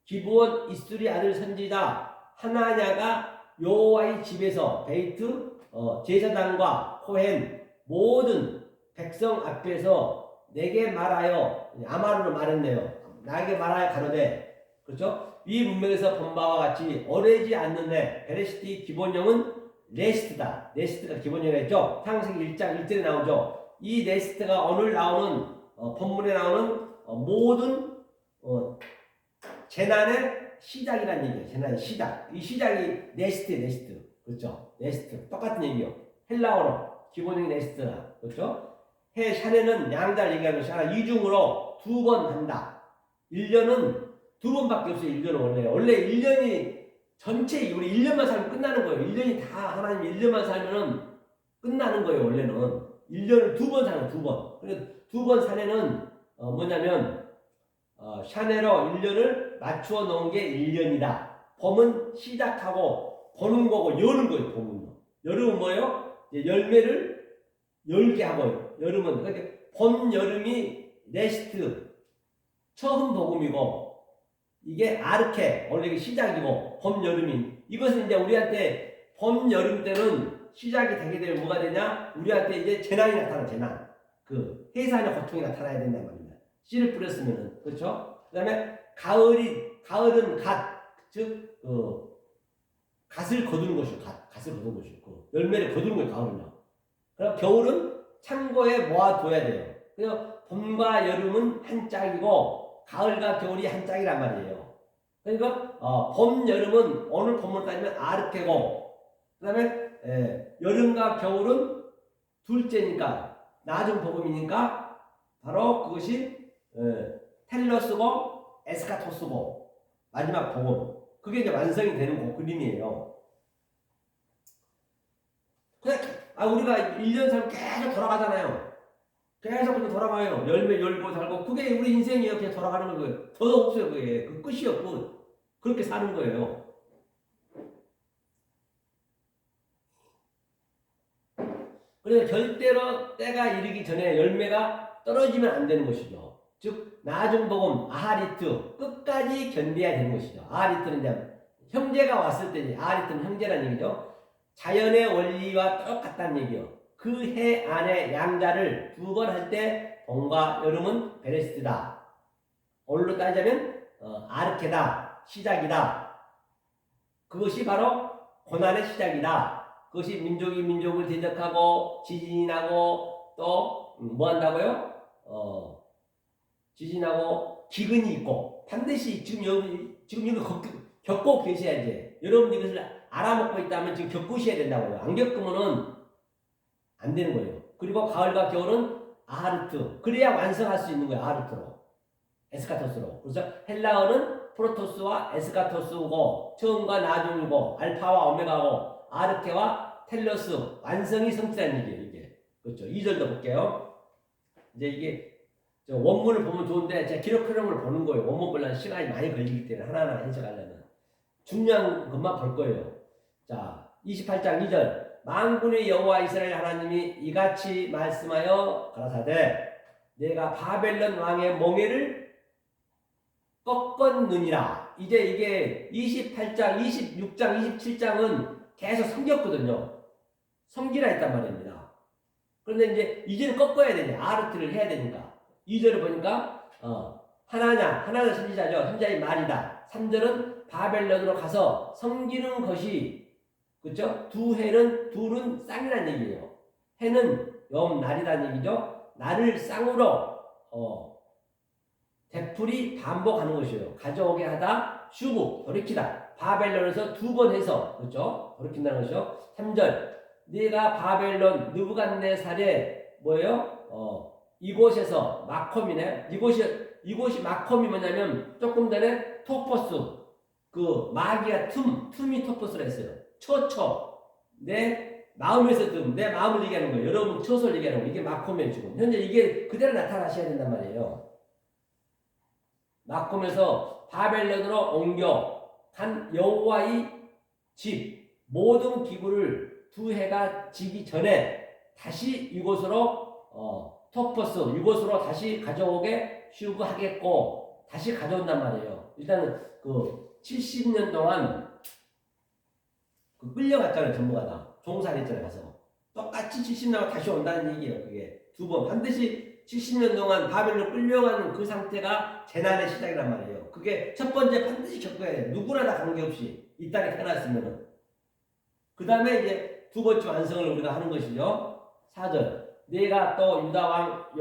A: 기브온 이스리 아들 선지자 하나냐가 여호와의 집에서 베이트 제사장과 코헨 모든 백성 앞에서 내게 말하여 아마르로 말했네요. 나에게 말하여 가로되 그렇죠? 이 문맥에서 본 바와 같이 오래지 않는 해 베레시티 기본형은 레스트다. 레스트가 기본형이라 했죠. 창세기 1장 1절에 나오죠. 이 레스트가 오늘 나오는 본문에 나오는 모든 재난의 시작이라는 얘기예요. 재난의 시작. 이 시작이 네스트. 그렇죠? 네스트. 똑같은 얘기요. 헬라어로 기본형이 네스트다. 그렇죠? 해 샤네는 양달 얘기하는 것이 하나 이중으로 2번 한다. 1년은 2번밖에 없어요. 1년은 원래 1년이 전체 우리 1년만 살면 끝나는 거예요. 1년이 다 하나님 1년만 살면은 끝나는 거예요. 원래는 1년을 2번 사는 2번. 그래서 2번 사내는 뭐냐면 샤네로 1년을 맞추어 놓은 게 1년이다. 봄은 시작하고 보는 거고 여는 거예요. 봄은요. 여름은 뭐예요? 열매를 열게 하고요. 여름은 그러니까 봄 여름이 레스트 처음 복음이고 이게 아르케 원래 이게 시작이고 봄 여름이 이것은 이제 우리한테 봄 여름 때는 시작이 되게 되면 뭐가 되냐? 우리한테 이제 재난이 나타나 재난 그 해산의 고통이 나타나야 된단 말입니다. 씨를 뿌렸으면은 그렇죠? 그다음에 가을은 갓즉 갓을 거두는 것이요. 갓을 거두는 것이요. 열매를 거두는 거예요. 가을은요. 그럼 겨울은 창고에 모아둬야 돼요. 그래서 봄과 여름은 한 짝이고 가을과 겨울이 한 짝이란 말이에요. 그러니까 봄, 여름은 오늘 봄으로 따지면 아르케고 그 다음에 여름과 겨울은 둘째니까 나중 복음이니까 바로 그것이 텔로스고 에스카토스고 마지막 복음. 그게 이제 완성이 되는 그 그림이에요. 그냥 우리가 1년 살면 계속 돌아가잖아요. 계속 그냥 돌아가요. 열매 열고 살고 그게 우리 인생이에요. 그냥 돌아가는 거예요. 더 없어요. 그게 그 끝이 없고 그렇게 사는 거예요. 그래서 절대로 때가 이르기 전에 열매가 떨어지면 안 되는 것이죠. 즉 나중 복음 아하리트 끝까지 견뎌야 되는 것이죠. 아하리트는 이제 형제가 왔을 때 아하리트는 형제라는 얘기죠. 자연의 원리와 똑같다는 얘기요. 그 해 안에 양자를 두 번 할 때 봄과 여름은 베레스트다. 오늘로 따지자면 아르케다. 시작이다. 그것이 바로 고난의 시작이다. 그것이 민족이 민족을 대적하고 지진이 나고 또 뭐 한다고요? 지진하고 기근이 있고 반드시 지금 이거 겪고 계셔야지. 여러분 이것을 알아먹고 있다면 지금 겪으셔야 된다고요. 안 겪으면은 안 되는 거예요. 그리고 가을과 겨울은 아하르트. 그래야 완성할 수 있는 거예요. 아하르트로. 에스카토스로. 그래서 헬라어는 프로토스와 에스카토스고 처음과 나중이고 알파와 오메가고 아르케와 텔로스 완성이 성취라는 얘기예요. 이게. 그렇죠. 2절도 볼게요. 이제 이게 원문을 보면 좋은데 제가 기록해놓은 걸 보는 거예요. 원문 보려면 시간이 많이 걸리기 때문에 하나하나 해석하려면. 중요한 것만 볼 거예요. 자, 28장 2절. 만군의 여호와 이스라엘 하나님이 이같이 말씀하여 가라사대 내가 바벨론 왕의 멍에를 꺾었느니라. 이제 이게 28장, 26장, 27장은 계속 섬겼거든요. 섬기라 했단 말입니다. 그런데 이제는 꺾어야 되냐. 아르트를 해야 되니까. 2절을 보니까 하나냐 선지자죠. 선지자의 말이다. 3절은 바벨론으로 가서 섬기는 것이 그렇죠? 둘은 쌍이라는 얘기예요. 해는 날이라는 얘기죠. 날을 쌍으로 되풀이 반복하는 것이에요. 가져오게 하다, 슈브, 돌이키다. 바벨론에서 두 번 해서 그렇죠? 돌이킨다는 것이죠. 3절 네가 바벨론 느부갓네살의 뭐예요? 이곳에서 마콤이네. 이곳이 마콤이 뭐냐면 조금 전에 토퍼스 그 마귀가 틈이 토퍼스라 했어요. 내 마음에서 내 마음을 얘기하는 거예요. 여러분 처소를 얘기하는 거예요. 이게 마콤이에요. 지금 현재 이게 그대로 나타나셔야 된단 말이에요. 마콤에서 바벨론으로 옮겨 간 여호와의 집 모든 기구를 두 해가 지기 전에 다시 이곳으로 토퍼스 이곳으로 다시 가져오게 휴거하겠고 다시 가져온단 말이에요. 일단은 그 70년 동안 그 끌려갔잖아요. 전부가 다 종살이했잖아요. 가서 똑같이 70년 다시 온다는 얘기예요. 그게 두 번 반드시 70년 동안 바벨로 끌려가는 그 상태가 재난의 시작이란 말이에요. 그게 첫 번째 반드시 겪어야 돼요. 누구나 다 관계없이 이 땅에 태어났으면은 그 다음에 이제 두 번째 완성을 우리가 하는 것이죠. 4절 네가 또 유다왕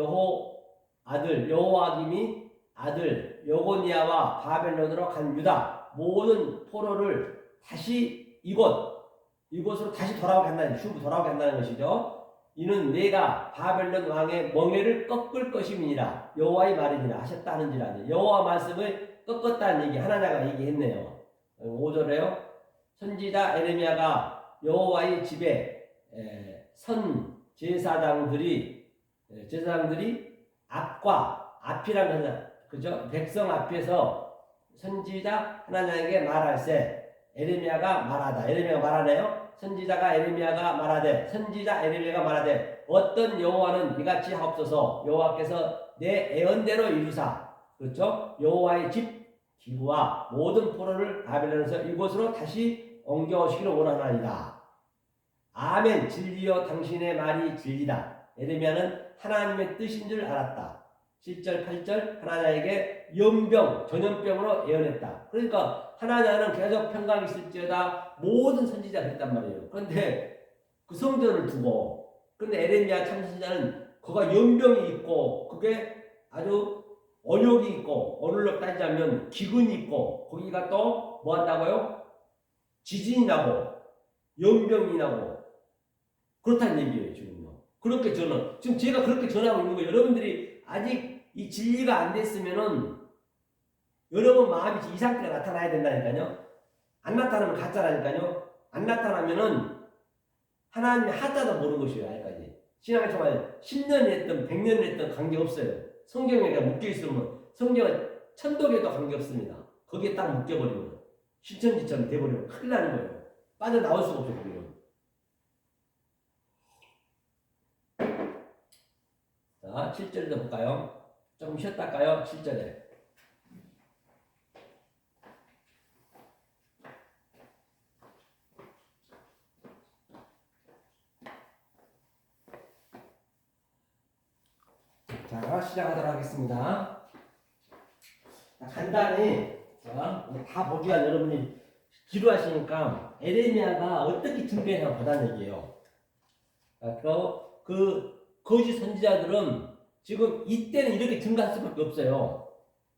A: 여호와김이 아들 여고니아와 바벨론으로 간 유다 모든 포로를 다시 이곳으로 다시 돌아오게 한다는 슈브 돌아오게 한다는 것이죠. 이는 내가 바벨론 왕의 멍에를 꺾을 것임이니라 여호와의 말이니라 하셨다는지라. 여호와 말씀을 꺾었다는 얘기 하나냐가 얘기했네요. 5절에요. 선지자 에레미야가 여호와의 집에 선 제사장들이 앞이란 거는 그죠? 백성 앞에서 선지자 하나님에게 말할세 에레미야가 말하다. 에레미야가 말하네요. 선지자 에레미야가 말하되 어떤 여호와는 이같이 하옵소서 여호와께서 내 애언대로 이루사 그렇죠? 여호와의 집 기구와 모든 포로를 바벨론에서 이곳으로 다시 옮겨오시기를 원하나이다. 아멘. 진리여 당신의 말이 진리다. 에레미야는 하나님의 뜻인 줄 알았다. 7절 8절 하나님에게 전염병으로 예언했다. 그러니까 하나님은 계속 평강이 있을지어다 모든 선지자가 그랬단 말이에요. 그런데 그 성전을 두고 근데 에레미야 참선자는 그가 연병이 있고 그게 아주 언욕이 있고, 오늘로 따지자면 기근이 있고, 거기가 또 뭐 한다고요? 지진이 나고 연병이 나고 그렇다는 얘기예요. 지금요. 그렇게 저는 지금 제가 그렇게 전하고 있는 거예요. 여러분들이 아직 이 진리가 안 됐으면은 여러분 마음이 이 상태가 나타나야 된다니까요. 안 나타나면 가짜라니까요. 안 나타나면은 하나님의 하자도 모르는 것이에요. 아직까지 신앙생활 10년 했든 100년 했든 관계없어요. 성경에 묶여있으면 성경은 천독에도 관계없습니다. 거기에 딱 묶여버리면 신천지처럼 돼버리면 큰일 나는 거예요. 빠져나올 수가 없어요. 거기는. 자, 7절도 볼까요? 조금 쉬었다 할까요? 7절에. 자, 시작하도록 하겠습니다. 자, 간단히 다 보기 위한 여러분이 지루하시니까 에레미야가 어떻게 증거했냐고 보다는 얘기예요. 그 거짓 선지자들은 지금 이때는 이렇게 증거할 수밖에 없어요.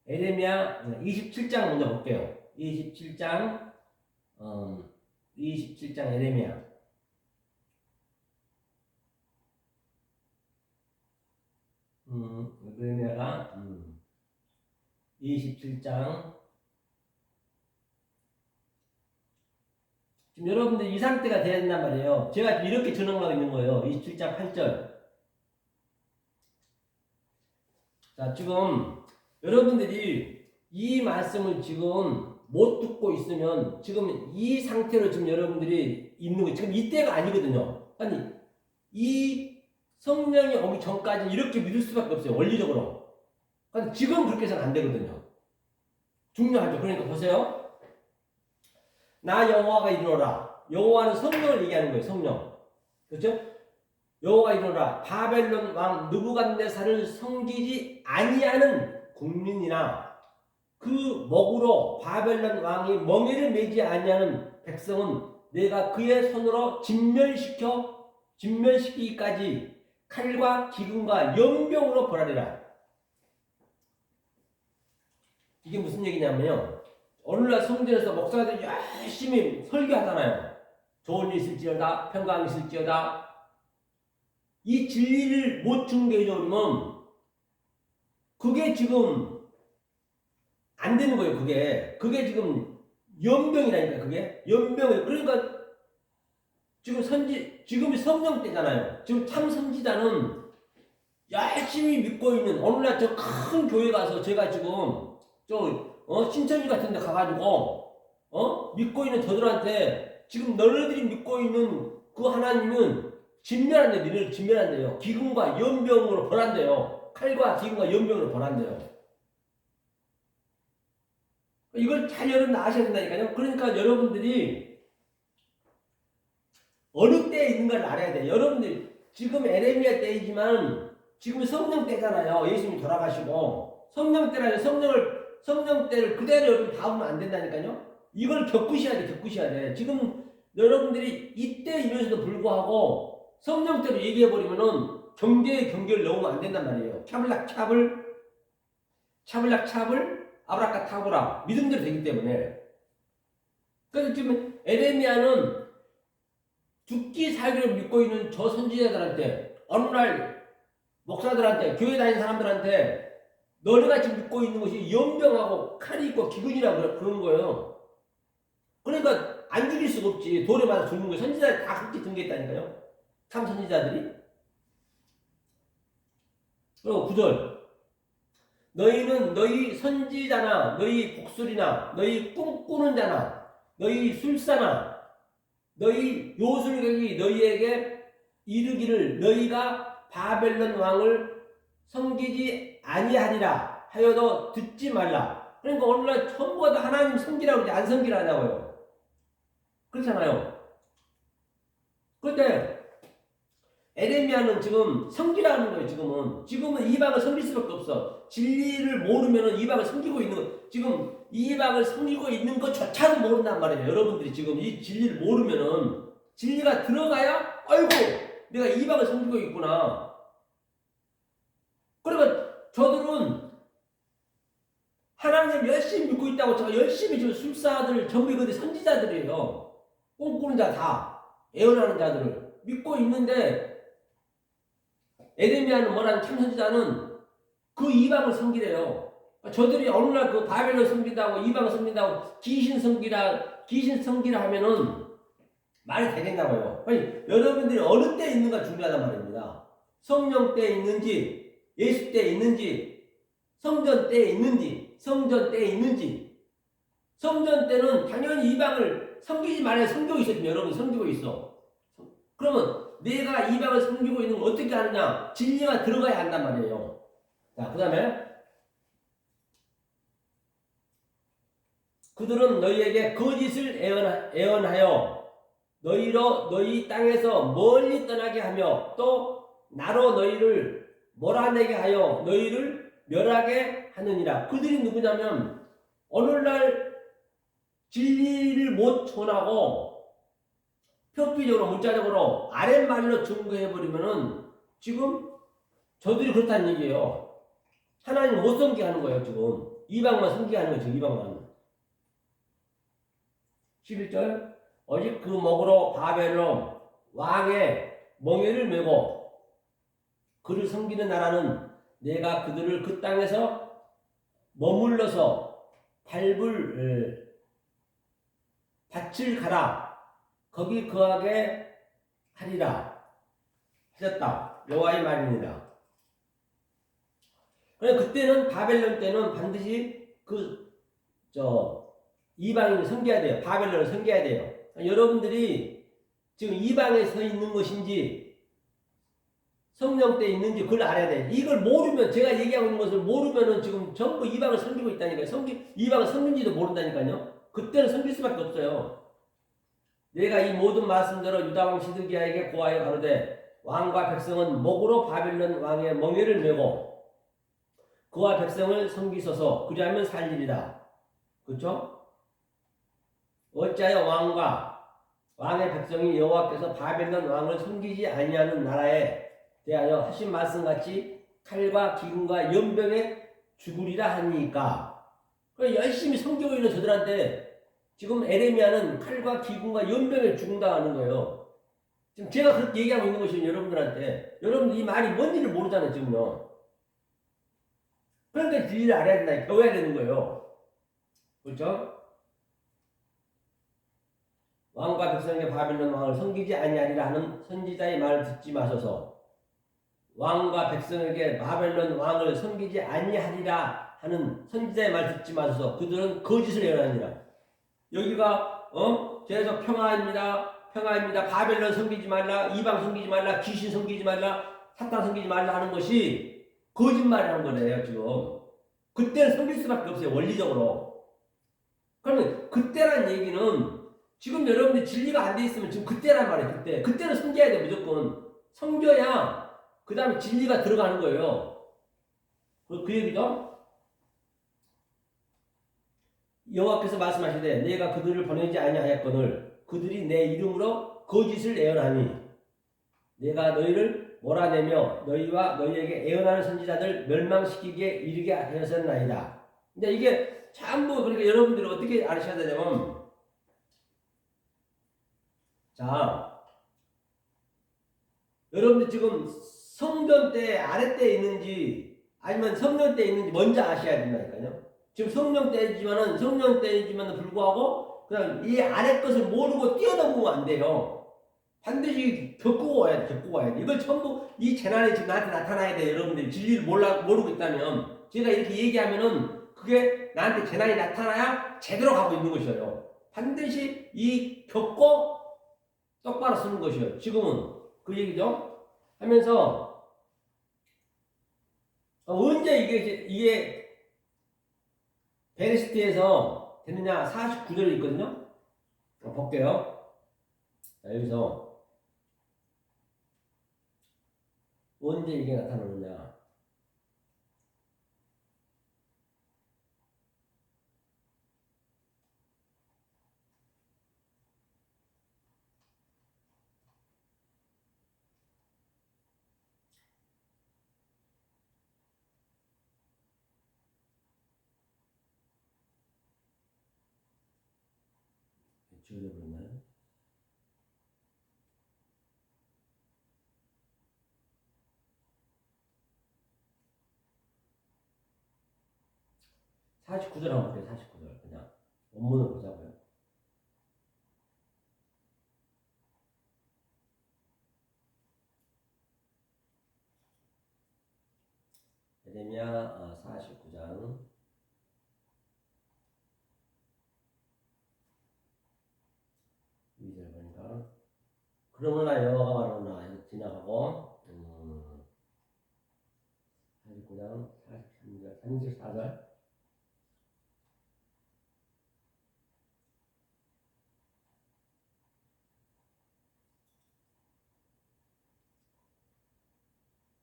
A: 에레미야 27장 먼저 볼게요. 27장 27장 에레미야. 에레미야가 27장. 지금 여러분들 이 상태가 돼야 된단 말이에요. 제가 이렇게 전언하고 있는 거예요. 27장 8절. 자, 지금 여러분들이 이 말씀을 지금 못 듣고 있으면 지금 이 상태로 지금 여러분들이 있는 거예요. 지금 이때가 아니거든요. 아니, 이 성령이 오기 전까지 이렇게 믿을 수밖에 없어요. 원리적으로. 그러니까 지금 그렇게 해서는 안 되거든요. 중요하죠. 그러니까 보세요. 나 여호와가 이르노라. 여호와는 성령을 얘기하는 거예요. 성령. 그렇죠? 여호와가 이르노라. 바벨론 왕 느부갓네살을 섬기지 아니하는 국민이나 그 먹으로 바벨론 왕이 멍에를 매지 아니하는 백성은 내가 그의 손으로 진멸시키기까지 칼과 기근과 연병으로 벌하리라. 이게 무슨 얘기냐면요. 오늘날 성전에서 목사들이 열심히 설교하잖아요. 좋은 일 있을지어다, 평강 있을지어다. 이 진리를 못 증거해주면 그게 지금 안 되는 거예요. 그게 지금 연병이라니까. 그게 연병이에요. 그러니까 지금이 성령 때잖아요. 지금 참 선지자는 열심히 믿고 있는 오늘날 저 큰 교회 가서 제가 지금 신천지 같은 데 가가지고 믿고 있는 저들한테 지금 너희들이 믿고 있는 그 하나님은 진멸한대요. 너희를 진멸한대요. 기근과 연병으로 벌한대요. 칼과 기근과 연병으로 벌한대요. 이걸 잘 여러분 아셔야 된다니까요. 그러니까 여러분들이 어느 때에 있는가를 알아야 돼요. 여러분들 지금 에레미야 때이지만 지금 성령 때잖아요. 예수님이 돌아가시고 성령 때라면 성령 때를 그대로 여러분 봐보면 안 된다니까요. 이걸 겪으셔야 돼. 지금 여러분들이 이때이면서도 불구하고 성령 때로 얘기해버리면은 경계에 경계를 넣으면 안 된단 말이에요. 차블락 아브라카타브라 믿음대로 되기 때문에. 그래서 지금 에레미야는 죽기 살기를 믿고 있는 저 선지자들한테 어느 날 목사들한테 교회 다니는 사람들한테 너네가 지금 믿고 있는 것이 연병하고 칼이 있고 기근이라고 그러는 거예요. 그러니까 안 죽일 수가 없지. 돌에 맞아 죽는 거예요. 선지자들 다 그렇게 등계했다니까요. 참 선지자들이. 그리고 9절. 너희는 너희 선지자나 너희 복술이나 너희 꿈꾸는 자나 너희 술사나 너희 요술객이 너희에게 이르기를 너희가 바벨론 왕을 섬기지 아니하리라 하여도 듣지 말라. 그러니까 오늘날 전부 다 하나님 섬기라고 그러지 안 섬기라 하냐고요. 그렇잖아요. 그런데 에레미야는 지금 섬기라는 거예요. 지금은 이방을 섬길 수밖에 없어. 진리를 모르면 이방을 섬기고 있는 거. 지금 이방을 섬기고 있는 것조차도 모른단 말이에요. 여러분들이 지금 이 진리를 모르면은 진리가 들어가야 아이고 내가 이방을 섬기고 있구나. 그러니까 저들은 하나님 열심히 믿고 있다고 제가 열심히 저 술사들 전부 이거들 선지자들이에요. 꿈꾸는 자 다 애원하는 자들을 믿고 있는데 에레미야는 뭐라는 참선지자는 그 이방을 섬기래요. 저들이 어느 날 그 바벨론 섬긴다고 이방을 섬긴다고 귀신 섬기라 하면은 말이 되겠냐고요. 아니, 여러분들이 어느 때 있는가 중요하단 말입니다. 성령 때 있는지 예수 때 있는지 성전 때 있는지 성전 때 있는지. 성전 때는 당연히 이방을 섬기지 말아야 섬기고 있었지만 여러분이 섬기고 있어. 그러면 내가 이방을 섬기고 있는 걸 어떻게 하느냐? 진리가 들어가야 한단 말이에요. 자, 그 다음에 그들은 너희에게 거짓을 애원하여 너희로 너희 땅에서 멀리 떠나게 하며 또 나로 너희를 몰아내게 하여 너희를 멸하게 하느니라. 그들이 누구냐면 오늘날 진리를 못 전하고 표피적으로 문자적으로 아랫말로 증거해버리면은 지금 저들이 그렇다는 얘기예요. 하나님 못 섬기게 하는 거예요. 지금 이방만 섬기게 하는 거예요. 지금 이방만. 11절 오직 그 목으로 바벨론 왕의 멍에를 메고 그를 섬기는 나라는 내가 그들을 그 땅에서 머물러서 밟을 밭을 가라 거기 거하게 하리라 하셨다. 여호와의 말입니다. 그래서 그때는 바벨론 때는 반드시 이방인을 섬겨야 돼요. 바벨론을 섬겨야 돼요. 여러분들이 지금 이방에 서 있는 것인지 성령 때 있는지 그걸 알아야 돼. 이걸 모르면 제가 얘기하고 있는 것을 모르면은 지금 전부 이방을 섬기고 있다니까요. 이방을 섬긴지도 모른다니까요. 그때는 섬길 수밖에 없어요. 내가 이 모든 말씀대로 유다왕 시드기야에게 고하여 가로되 왕과 백성은 목으로 바벨론 왕의 멍에를 메고 그와 백성을 섬기소서 그리하면 살리리라. 그렇죠? 어찌하여 왕의 백성이 여호와께서 바벨론 왕을 섬기지 아니하는 나라에 대하여 하신 말씀같이 칼과 기근과 연병에 죽으리라 하니까. 열심히 섬기고 있는 저들한테 지금 에레미야는 칼과 기근과 연병에 죽는다는 거예요. 지금 제가 그렇게 얘기하고 있는 것이 여러분들한테 여러분들 이 말이 뭔지를 모르잖아요. 지금요. 그러니까 진리를 알아야 된다. 배워야 되는 거예요. 그렇죠? 왕과 백성에게 바벨론 왕을 섬기지 아니하리라 하는 선지자의 말을 듣지 마소서. 왕과 백성에게 바벨론 왕을 섬기지 아니하리라 하는 선지자의 말 듣지 마소서. 그들은 거짓을 예언하니라. 여기가 계속 평화입니다. 평화입니다. 바벨론 섬기지 말라. 이방 섬기지 말라. 귀신 섬기지 말라. 사탄 섬기지 말라 하는 것이 거짓말이라는 거래요. 지금. 그때는 섬길 수밖에 없어요. 원리적으로. 그러면 그때란 얘기는 지금 여러분들 진리가 안 돼 있으면 지금 그때란 말이에요. 그때는 섬겨야 돼. 무조건. 섬겨야 그 다음에 진리가 들어가는 거예요. 그 얘기죠. 여호와께서 말씀하시되 내가 그들을 보내지 아니하였거늘 그들이 내 이름으로 거짓을 애언하니 내가 너희를 몰아내며 너희와 너희에게 애언하는 선지자들 멸망시키기에 이르게 하였나이다. 근데 이게 전부 그러니까 여러분들이 어떻게 알으셔야 되냐면 자 여러분들 지금 성전 때 아래 때 있는지 아니면 성령 때 있는지 먼저 아셔야 된다니까요. 지금 성령 때이지만은 불구하고 그냥 이 아래 것을 모르고 뛰어넘으면 안 돼요. 반드시 겪고 와야 돼. 이걸 전부 이 재난이 지금 나한테 나타나야 돼. 여러분들이 진리를 모르고 있다면 제가 이렇게 얘기하면은 그게 나한테 재난이 나타나야 제대로 가고 있는 것이에요. 반드시 이 겪고 똑바로 쓰는 것이에요. 지금은 그 얘기죠. 하면서 언제 이게 베레시트에서 됐느냐 49절에 있거든요. 볼게요. 자, 여기서 언제 이게 나타나느냐. 붙이게 되버렸나요? (49절) 한번 볼게요. 49절 그냥 원문을 보자고요. 예레미야 49장 2절 보니까 그러므나 여호와가 말하노라 이렇게 지나가고 49장 43절 34절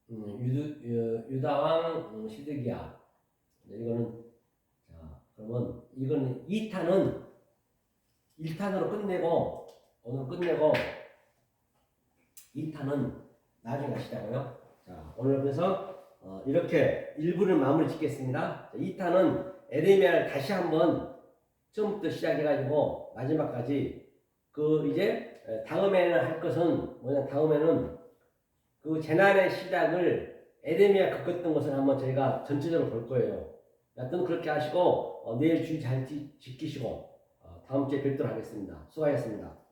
A: 유다 왕 시드기야. 이거는 자 그러면 이거는 2탄은 1탄으로 끝내고 오늘 끝내고 2탄은 나중에 하시자고요. 자 오늘 그래서 이렇게 1부를 마무리 짓겠습니다. 2탄은 에레미야를 다시 한번 처음부터 시작해가지고 마지막까지 그 이제 다음에는 할 것은 뭐냐 다음에는 그 재난의 시작을 에레미야 겪었던 것을 한번 저희가 전체적으로 볼 거예요. 여하튼 그렇게 하시고 내일 주의 잘 지키시고 다음 주에 뵙도록 하겠습니다. 수고하셨습니다.